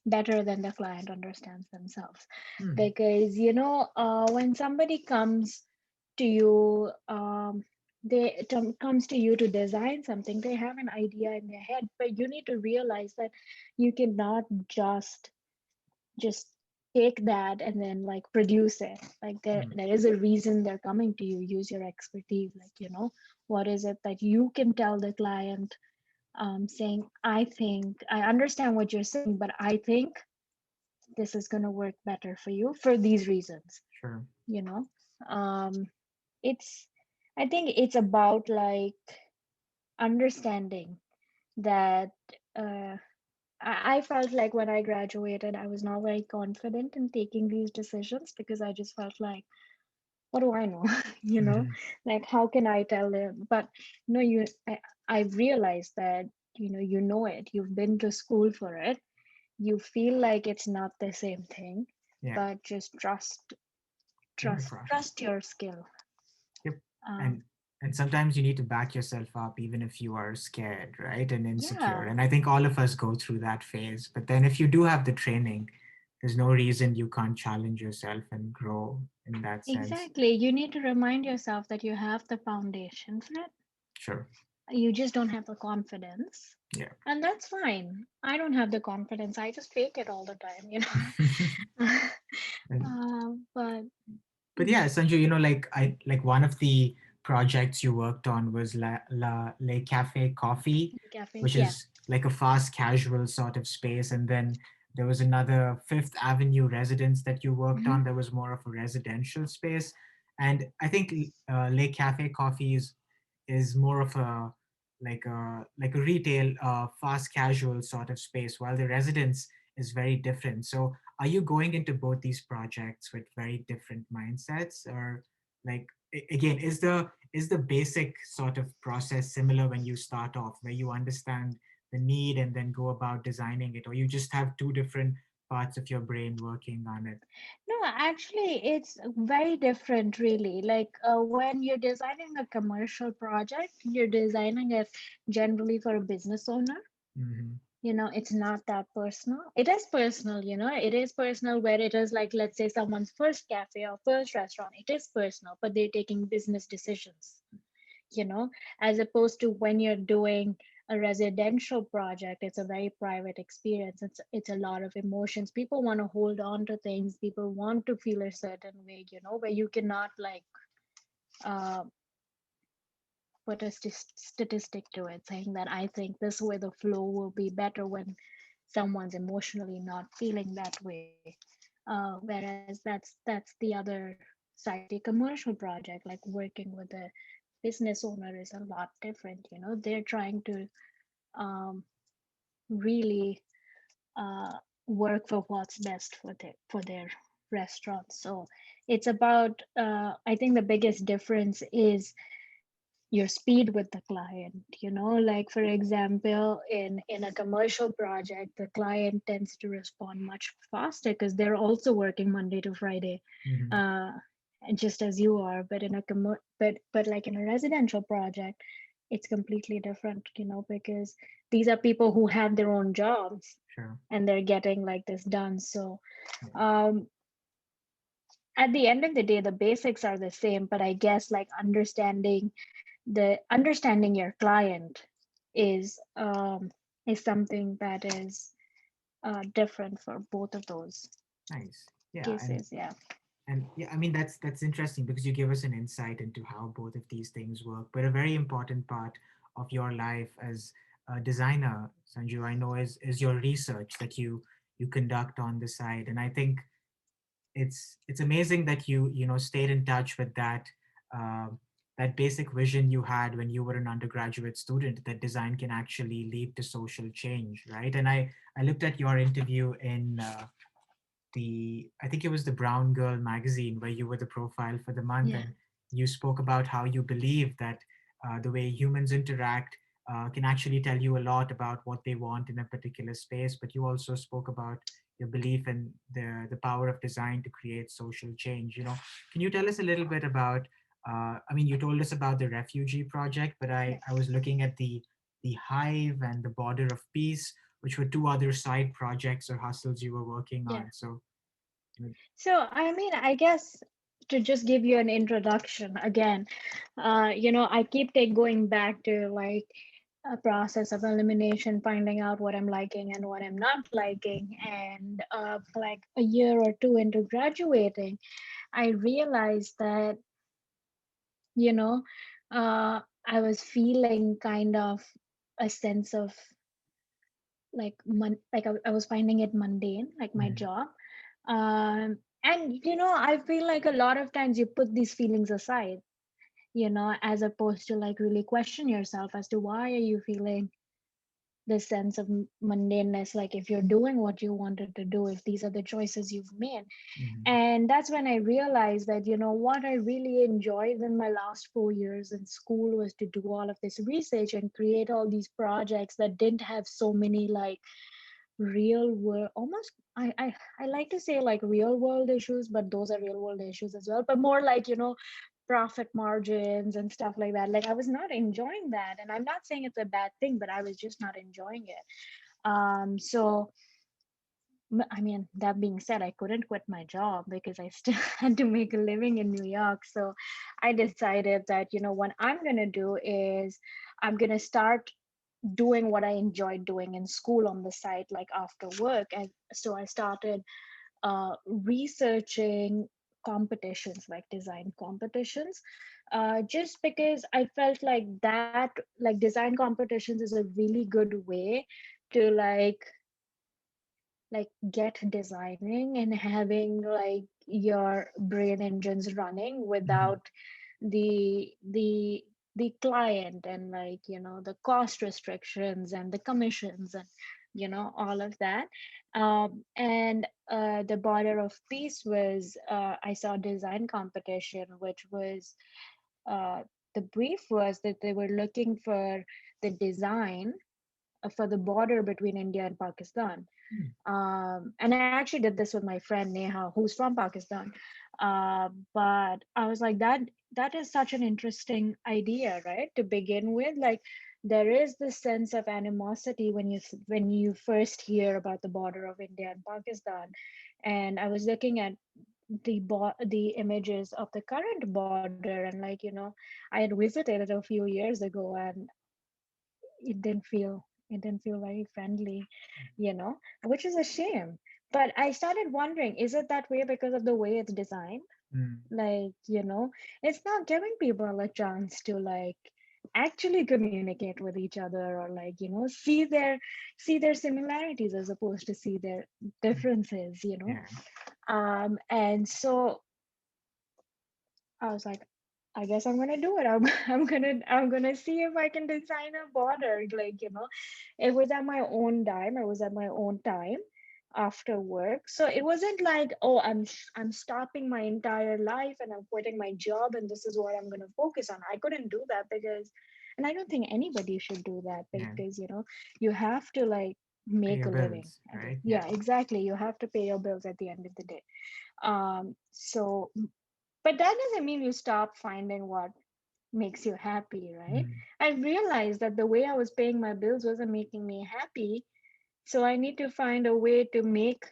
better than the client understands themselves. Mm, Because when somebody comes to you, comes to you to design something, they have an idea in their head, but you need to realize that you cannot just take that and then like produce it. Like there mm, there is a reason they're coming to you. Use your expertise, like what is it that you can tell the client, saying, I think I understand what you're saying, but I think this is going to work better for you for these reasons. sure. you know um it's I think it's about like understanding that uh I felt like when I graduated, I was not very confident in taking these decisions because I just felt like, what do I know? you know, Mhm, like how can I tell them? But no, I've realized that you know it. You've been to school for it. You feel like it's not the same thing, yeah, but just trust, in the trust, process. trust your skill. Yep. Um, And sometimes you need to back yourself up even if you are scared, right? And insecure. yeah, And I think all of us go through that phase. But then if you do have the training, there's no reason you can't challenge yourself and grow in that sense. exactly. You need to remind yourself that you have the foundation for it. Sure. You just don't have the confidence. Yeah. And that's fine. I don't have the confidence. I just fake it all the time. And But but yeah, Sanju, like like one of the projects you worked on was La Le Cafe Coffee, cafe, which yeah. is like a fast casual sort of space. And then there was another Fifth Avenue residence that you worked Hmm. on that was more of a residential space. And I think Le Cafe Coffee is more of a like a retail fast casual sort of space, while the residence is very different. So are you going into both these projects with very different mindsets, or like again, is the basic sort of process similar when you start off, where you understand the need and then go about designing it, or you just have two different parts of your brain working on it. No, actually, it's very different, really. Like when you're designing a commercial project, you're designing it generally for a business owner. Hmm. It's not that personal. It is personal, it is personal where it is like, let's say, someone's first cafe or first restaurant. It is personal, but they're taking business decisions, you know, as opposed to when you're doing a residential project. It's a very private experience. It's a lot of emotions. People want to hold on to things. People want to feel a certain way, where you cannot like uh, put a statistic to it saying that I think this way the flow will be better when someone's emotionally not feeling that way. Whereas that's the other side. A commercial project, like working with a business owner, is a lot different. They're trying to um, really uh, work for what's best for their restaurant. So it's about I think the biggest difference is your speed with the client. Like for example, in a commercial project, the client tends to respond much faster because they're also working Monday to Friday, Hmm. uh just as you are. But but like in a residential project, it's completely different, because these are people who have their own jobs Sure. and they're getting like this done. So Yeah. um at the end of the day, the basics are the same, but I guess like understanding your client is something that is different for both of those Nice. Yeah. cases. Yeah. And yeah, I mean that's interesting because you give us an insight into how both of these things work. But a very important part of your life as a designer, Sanju, I know is your research that you conduct on the side. And I think it's amazing that you stayed in touch with um that basic vision you had when you were an undergraduate student, that design can actually lead to social change, right? And I looked at your interview in the I think it was the Brown Girl magazine where you were the profile for the month, Yeah. and you spoke about how you believe that the way humans interact can actually tell you a lot about what they want in a particular space. But you also spoke about your belief in the power of design to create social change. Can you tell us a little bit about? I mean, you told us about the refugee project, but Yeah. I was looking at the Hive and the Border of Peace, which were two other side projects or hustles you were working Yeah. on. So, So I mean, I guess to just give you an introduction again, I keep going back to like a process of elimination, finding out what I'm liking and what I'm not liking. And like a year or two into graduating, I realized that, you know, I was feeling kind of a sense of like, I was finding it mundane, like my mhm, job. And, I feel like a lot of times you put these feelings aside, as opposed to like really question yourself as to why are you feeling this sense of mundaneness, like if you're doing what you wanted to do, if these are the choices you've made. mhm, And that's when I realized that, what I really enjoyed in my last 4 years in school was to do all of this research and create all these projects that didn't have so many like real world, almost I like to say like real world issues, but those are real world issues as well, but more like, profit margins and stuff like that. Like I was not enjoying that, and I'm not saying it's a bad thing, but I was just not enjoying it. So I mean, that being said, I couldn't quit my job because I still had to make a living in New York. So I decided that, what I'm going to do is I'm going to start doing what I enjoyed doing in school on the side, like after work. And so I started researching competitions, like design competitions, just because I felt like that, like design competitions is a really good way to get designing and having like your brain engines running mhm, without the the client and like the cost restrictions and the commissions and all of that. And the Border of Peace was, I saw design competition, which was uh, the brief was that they were looking for the design for the border between India and Pakistan. Hmm. And I actually did this with my friend Neha, who's from Pakistan. But I was like, that is such an interesting idea, right? To begin with, like there is this sense of animosity when you first hear about the border of India and Pakistan. And I was looking at the images of the current border, and like, I had visited it a few years ago, and it didn't feel very friendly, which is a shame. But I started wondering, is it that way because of the way it's designed? Hmm. Like, it's not giving people a chance to like actually communicate with each other, or like, see their similarities as opposed to see their differences. Yeah. And so I was like, I guess I'm gonna do it. I'm gonna see if I can design a border. Like, it was at my own dime. It was at my own time after work. So it wasn't like, oh, I'm stopping my entire life and I'm quitting my job and this is what I'm gonna focus on. I couldn't do that because, and I don't think anybody should do that Yeah. because, you have to like Pay make your a living. bills, right? Yeah. Yeah, exactly. You have to pay your bills at the end of the day. So but that doesn't mean you stop finding what makes you happy, right? Hmm. I realized that the way I was paying my bills wasn't making me happy. So I need to find a way to make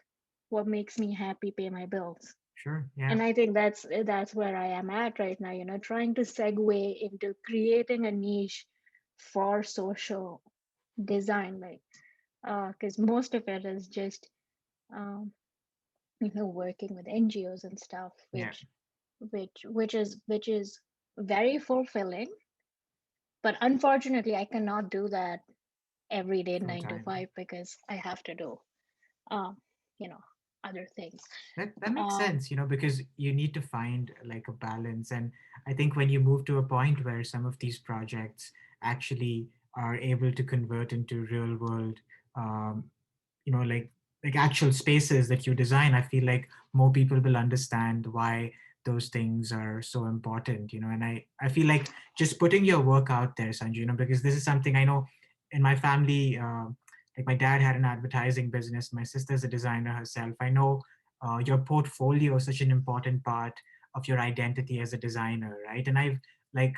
what makes me happy pay my bills. Sure. Yeah. And I think that's where I am at right now, trying to segue into creating a niche for social design, like because most of it is just um, working with NGOs and stuff, Yeah. which is very fulfilling, but unfortunately I cannot do that every day Full 9 to time. 5 because I have to do um you know other things. That makes um sense, because you need to find like a balance. And I think when you move to a point where some of these projects actually are able to convert into real world, um, like actual spaces that you design, I feel like more people will understand why those things are so important. And I feel like just putting your work out there, Sanju, because this is something I know in my family. Like my dad had an advertising business, my sister's a designer herself. I know your portfolio is such an important part of your identity as a designer, right? And I've like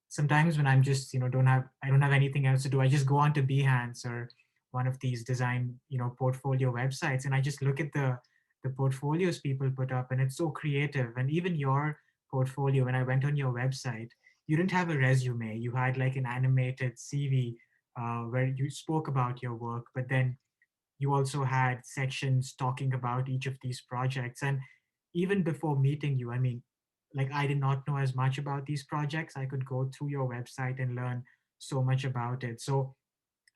sometimes when I'm just I don't have anything else to do, I just go onto Behance or one of these design portfolio websites, and I just look at the portfolios people put up, and it's so creative. And even your portfolio, when I went on your website, you didn't have a resume, you had like an animated CV where you spoke about your work, but then you also had sections talking about each of these projects. And even before meeting you, I mean, like I did not know as much about these projects. I could go through your website and learn so much about it. So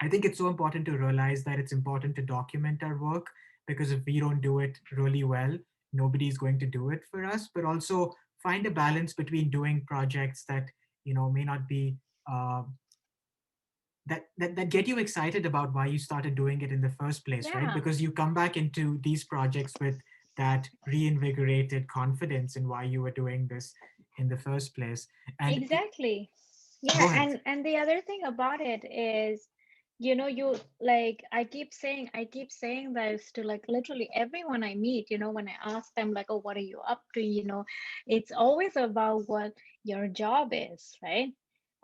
I think it's so important to realize that it's important to document our work, because if we don't do it really well, nobody's going to do it for us. But also find a balance between doing projects that may not be uh, that get you excited about why you started doing it in the first place, right? yeah, Because you come back into these projects with that reinvigorated confidence in why you were doing this in the first place. And exactly. go Yeah, ahead. and the other thing about it is, you like I keep saying this to like literally everyone I meet, when I ask them like, oh, what are you up to, it's always about what your job is, right?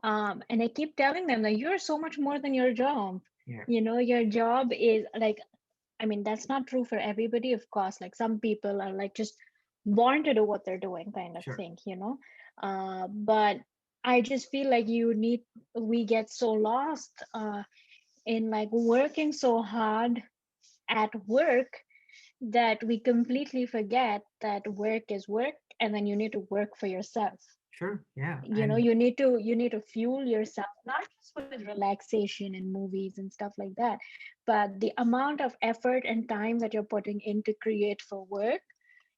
And I keep telling them that you're so much more than your job. Yeah. Your job is like, I mean, that's not true for everybody, of course. Like some people are like just born to do what they're doing kind of Sure. thing. But I just feel like we get so lost in like working so hard at work that we completely forget that work is work, and then you need to work for yourself. Sure. Yeah. you know And you need to you need to fuel yourself, not just with relaxation and movies and stuff like that, but the amount of effort and time that you're putting in to create for work.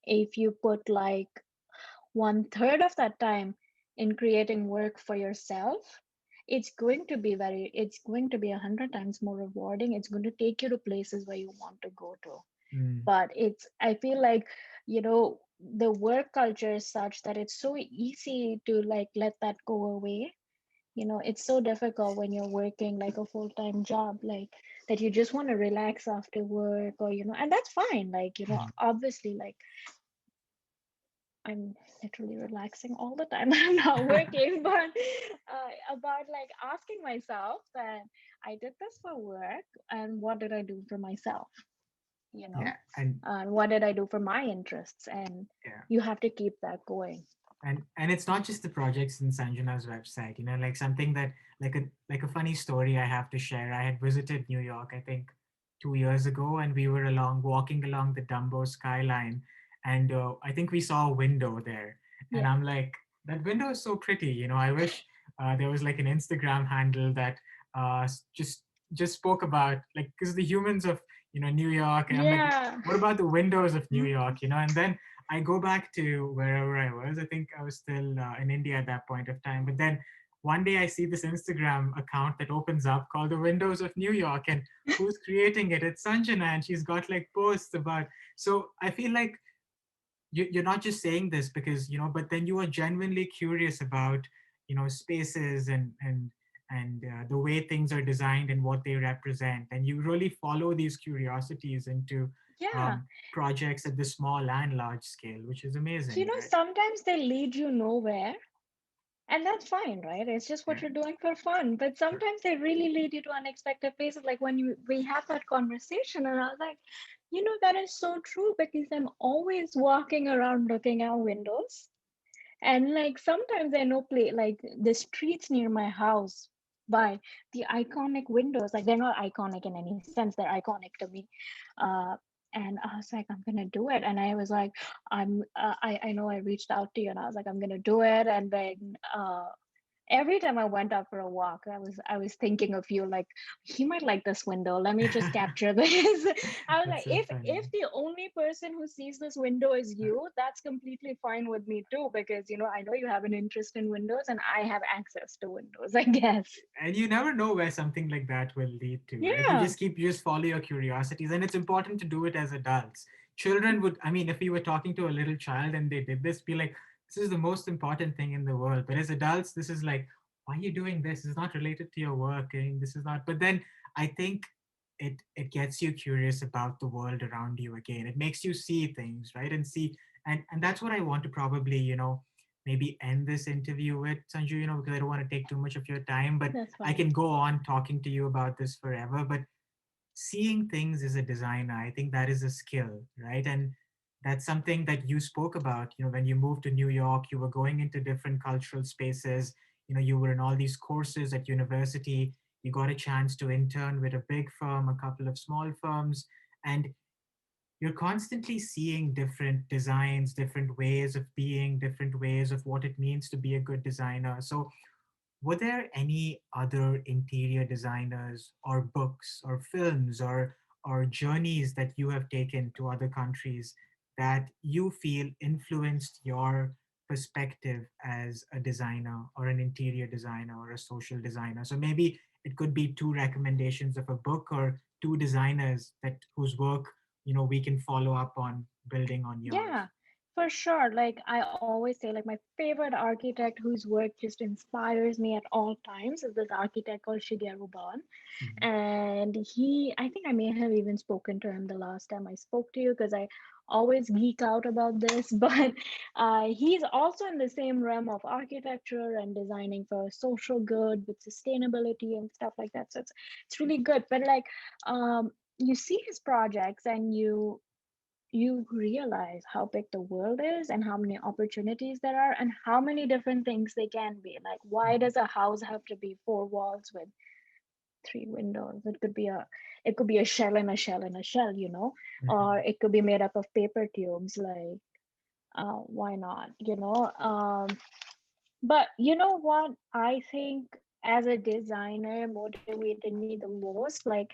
If you put like 1/3 of that time in creating work for yourself, it's going to be 100 times more rewarding. It's going to take you to places where you want to go to. mm, But I feel like, the work culture is such that it's so easy to like let that go away, It's so difficult when you're working like a full-time job, like that you just want to relax after work, or and that's fine. Like, Mhm. obviously, like I'm literally relaxing all the time. I'm not working, but about like asking myself that I did this for work, and what did I do for myself? You Yeah, know, and what did I do for my interests? And yeah, you have to keep that going. and it's not just the projects in Sanjana's website. Like something that like a funny story I have to share. I had visited New York, I think, 2 years ago, and we were walking along the Dumbo skyline, and I think we saw a window there, and Yeah. I'm like, that window is so pretty. I wish there was like an Instagram handle that just spoke about, like, because the humans of New York, and I'm like, Yeah. what about the windows of New York? And then I go back to wherever I was. I think I was still in India at that point of time. But then one day I see this Instagram account that opens up called The Windows of New York. And who's creating it? It's Sanjana. And she's got like posts about. So I feel like you're not just saying this because, but then you are genuinely curious about, spaces and the way things are designed and what they represent. And you really follow these curiosities into Yeah. um, projects at the small and large scale, which is amazing, right? Sometimes they lead you nowhere, and that's fine, right? It's just Yeah, what you're doing for fun. But correct. sometimes they really lead you to unexpected places. Like when we had that conversation, and I was like, that is so true, because I'm always walking around looking out windows. And like sometimes I know play like the streets near my house by the iconic windows. Like they're not iconic in any sense, they're iconic to me. Uh, and I was like, I'm gonna do it. And I was like, I know I reached out to you, and I was like, I'm gonna do it. And then every time I went out for a walk, I was thinking of you, like he might like this window. Let me just capture this. I was like, That's so funny. if the only person who sees this window is you, that's completely fine with me too, because I know you have an interest in windows, and I have access to windows, I guess. And you never know where something like that will lead to, right? You Yeah. just follow your curiosities, and it's important to do it as adults. Children would, I mean, if we were talking to a little child and they did this, be like, this is the most important thing in the world. But as adults, this is like, why are you doing this? It's not related to your work, and this is not. But then I think it gets you curious about the world around you again. It makes you see things, right? And see, and that's what I want to probably, maybe end this interview with, Sanju, because I don't want to take too much of your time, but That's I fine. can go on talking to you about this forever. But seeing things as a designer, I think that is a skill, right? And that's something that you spoke about, when you moved to New York, you were going into different cultural spaces, you were in all these courses at university, you got a chance to intern with a big firm, a couple of small firms, and you're constantly seeing different designs, different ways of being, different ways of what it means to be a good designer. So were there any other interior designers or books or films or journeys that you have taken to other countries that you feel influenced your perspective as a designer or an interior designer or a social designer? So maybe it could be two recommendations of a book or two designers that whose work we can follow up on building on yours. Yeah, for sure. Like I always say, like my favorite architect whose work just inspires me at all times is this architect called Shigeru Ban. Mhm. And I think I may have even spoken to him the last time I spoke to you, because I always geek out about this. But he's also in the same realm of architecture and designing for social good with sustainability and stuff like that. So it's really good. But like you see his projects, and you realize how big the world is, and how many opportunities there are, and how many different things they can be. Like, why Mhm. does a house have to be four walls with three windows? It could be a shell and a shell and a shell, or Mhm. it could be made up of paper tubes. Like, why not, but you know what, I think as a designer motivated me the most. Like,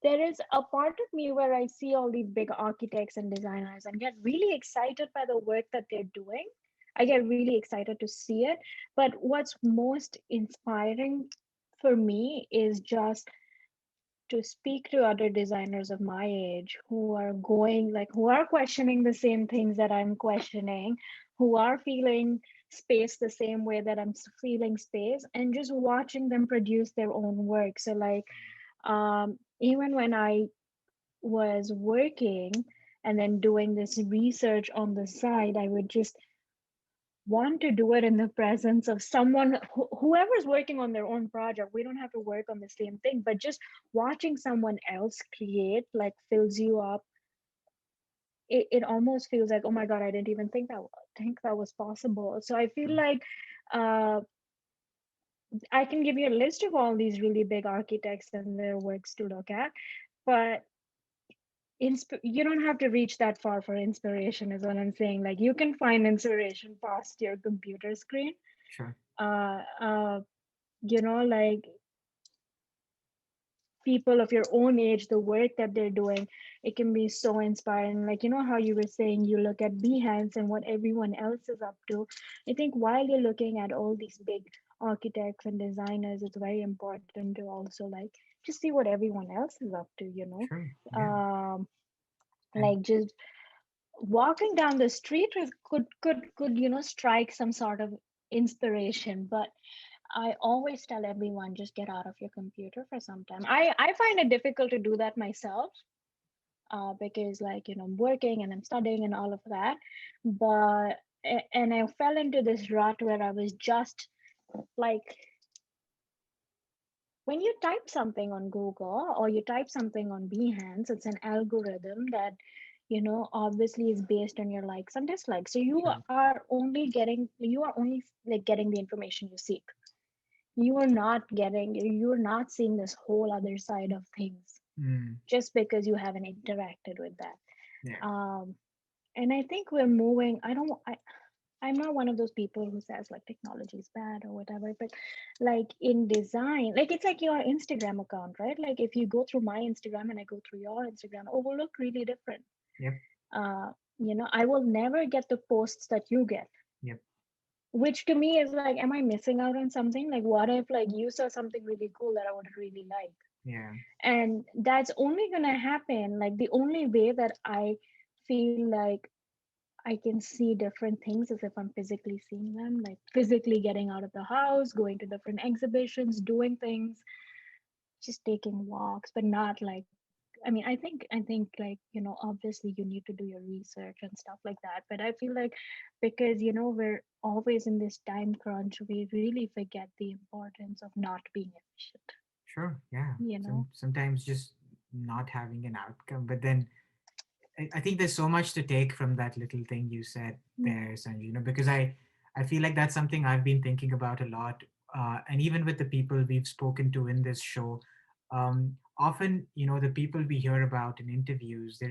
there is a part of me where I see all these big architects and designers and get really excited by the work that they're doing. I get really excited to see it. But what's most inspiring for me is just to speak to other designers of my age who are who are questioning the same things that I'm questioning, who are feeling space the same way that I'm feeling space, and just watching them produce their own work. So like even when I was working and then doing this research on the side, I would just want to do it in the presence of someone, whoever's working on their own project. We don't have to work on the same thing, but just watching someone else create like fills you up. It almost feels like, oh my god, I didn't even think that was possible. So I feel like uh, I can give you a list of all these really big architects and their works to look at, but you don't have to reach that far for inspiration, is what I'm saying. Like you can find inspiration past your computer screen. Sure. uh, uh, like people of your own age, the work that they're doing, it can be so inspiring. Like, how you were saying, you look at Behance and what everyone else is up to. I think while you're looking at all these big architects and designers, it's very important to also like just see what everyone else is up to. Sure. Yeah. um And like just walking down the street could strike some sort of inspiration. But I always tell everyone, just get out of your computer for some time. I find it difficult to do that myself, because like I'm working and I'm studying and all of that. But and I fell into this rut where I was just like, when you type something on Google or you type something on Behance, it's an algorithm that obviously is based on your likes and dislikes. So sure. you are only like getting the information you seek. You're not seeing this whole other side of things Mm, just because you haven't interacted with that. yeah. um and I think we're moving. I'm not one of those people who says like technology is bad or whatever, but like in design, like it's like your Instagram account, right? Like if you go through my Instagram and I go through your Instagram, it will look really different. Yep. uh I will never get the posts that you get, Yep. which to me is like, am I missing out on something? Like what if like you saw something really cool that I would really like? Yeah. And that's only gonna happen, like the only way that I feel like I can see different things is if I'm physically seeing them, like physically getting out of the house, going to different exhibitions, doing things, just taking walks, but not like, I think like, obviously you need to do your research and stuff like that. But I feel like because, we're always in this time crunch, we really forget the importance of not being efficient, Sure. Yeah. you know? Sometimes just not having an outcome, but then I think there's so much to take from that little thing you said Mm. there, Sanju. Because I feel like that's something I've been thinking about a lot, and even with the people we've spoken to in this show, often the people we hear about in interviews,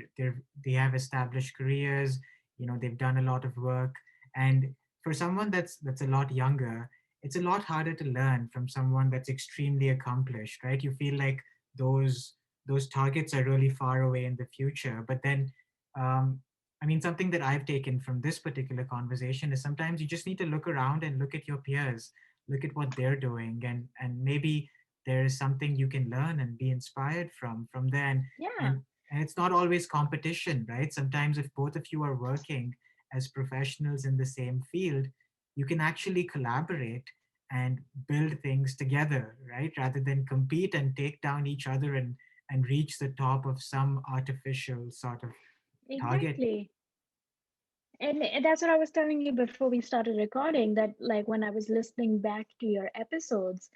they have established careers. They've done a lot of work, and for someone that's a lot younger, it's a lot harder to learn from someone that's extremely accomplished, right? You feel like those those targets are really far away in the future. But then, um, something that I've taken from this particular conversation is sometimes you just need to look around and look at your peers, look at what they're doing, and maybe there is something you can learn and be inspired from there. Yeah, And it's not always competition, right? Sometimes if both of you are working as professionals in the same field, you can actually collaborate and build things together, right? Rather than compete and take down each other and reach the top of some artificial sort of target. exactly. And that's what I was telling you before we started recording, that like when I was listening back to your episodes,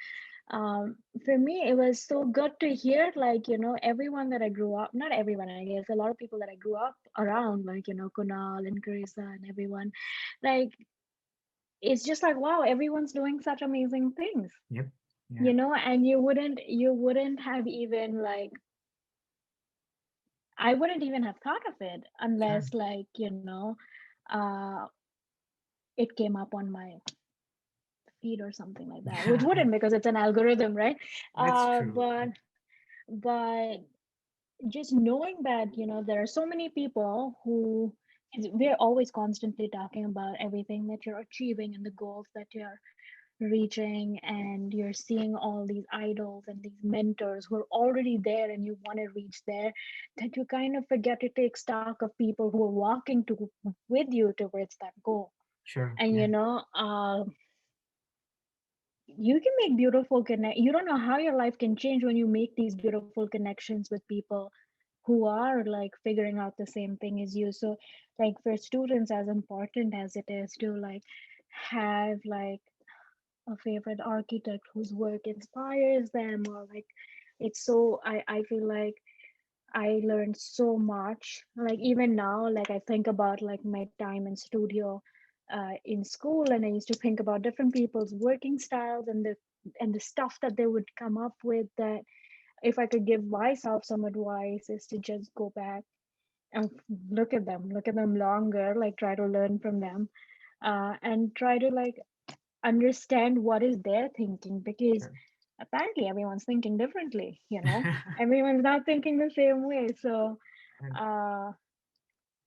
for me it was so good to hear, like, everyone that I grew up, not everyone, I guess a lot of people that I grew up around, like, Kunal and Carissa and everyone, like, it's just like, wow, everyone's doing such amazing things, Yep. Yeah. and you wouldn't have even like, I wouldn't even have thought of it Sure. unless, like, uh it came up on my feed or something like that, which Yeah. wouldn't, because it's an algorithm, right? That's uh true. but but just knowing that, there are so many people who, we're always constantly talking about everything that you're achieving and the goals that you're reaching, and you're seeing all these idols and these mentors who are already there and you want to reach there, that you kind of forget to take stock of people who are walking to with you towards that goal. Sure. And Yeah. you can make beautiful connect. You don't know how your life can change when you make these beautiful connections with people who are like figuring out the same thing as you. So like for students, as important as it is to like have like a favorite architect whose work inspires them, or like it's so I feel like I learned so much. Like even now, like I think about like my time in studio in school, and I used to think about different people's working styles and the stuff that they would come up with. That if I could give myself some advice, is to just go back and look at them longer, like try to learn from them, and try to like understand what is their thinking, because Sure. apparently everyone's thinking differently, everyone's not thinking the same way. So And uh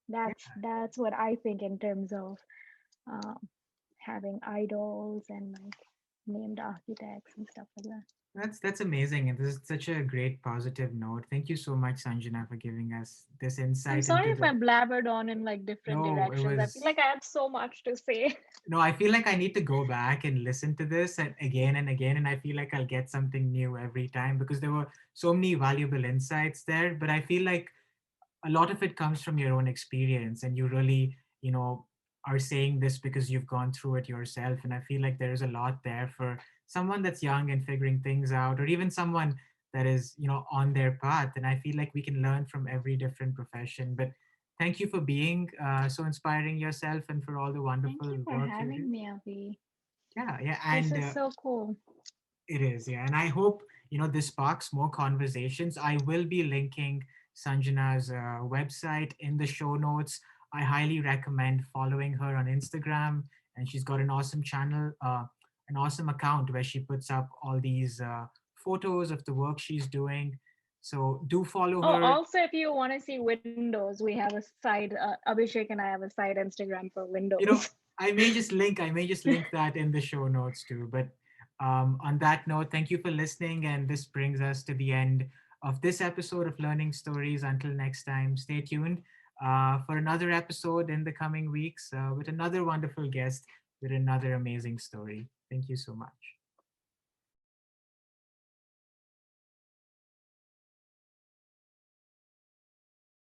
yeah, that's what I think in terms of um having idols and like named architects and stuff like that. that's amazing, and this is such a great positive note. Thank you so much, Sanjana, for giving us this I'm insight sorry into if I the. blabbered on in like different No, it directions. I feel was. like I had so much to say. No, I feel like I need to go back and listen to this and again, and I feel like I'll get something new every time because there were so many valuable insights there. But I feel like a lot of it comes from your own experience, and you really, are saying this because you've gone through it yourself. And I feel like there is a lot there for someone that's young and figuring things out, or even someone that is, on their path. And I feel like we can learn from every different profession. But thank you for being so inspiring yourself and for all the Thank wonderful you for work you having do. me, Avi. Yeah, yeah. This And is so cool. it is, yeah. And I hope, this sparks more conversations. I will be linking Sanjana's website in the show notes. I highly recommend following her on Instagram. And she's got an awesome channel, an awesome account where she puts up all these photos of the work she's doing. So do follow Oh, her. also, if you want to see Windows, we have a side. Abhishek and I have a side Instagram for you know Windows. I may just link that in the show notes too. But on that note, thank you for listening, and this brings us to the end of this episode of Learning Stories. Until next time, stay tuned for another episode in the coming weeks with another wonderful guest with another amazing story. Thank you so much.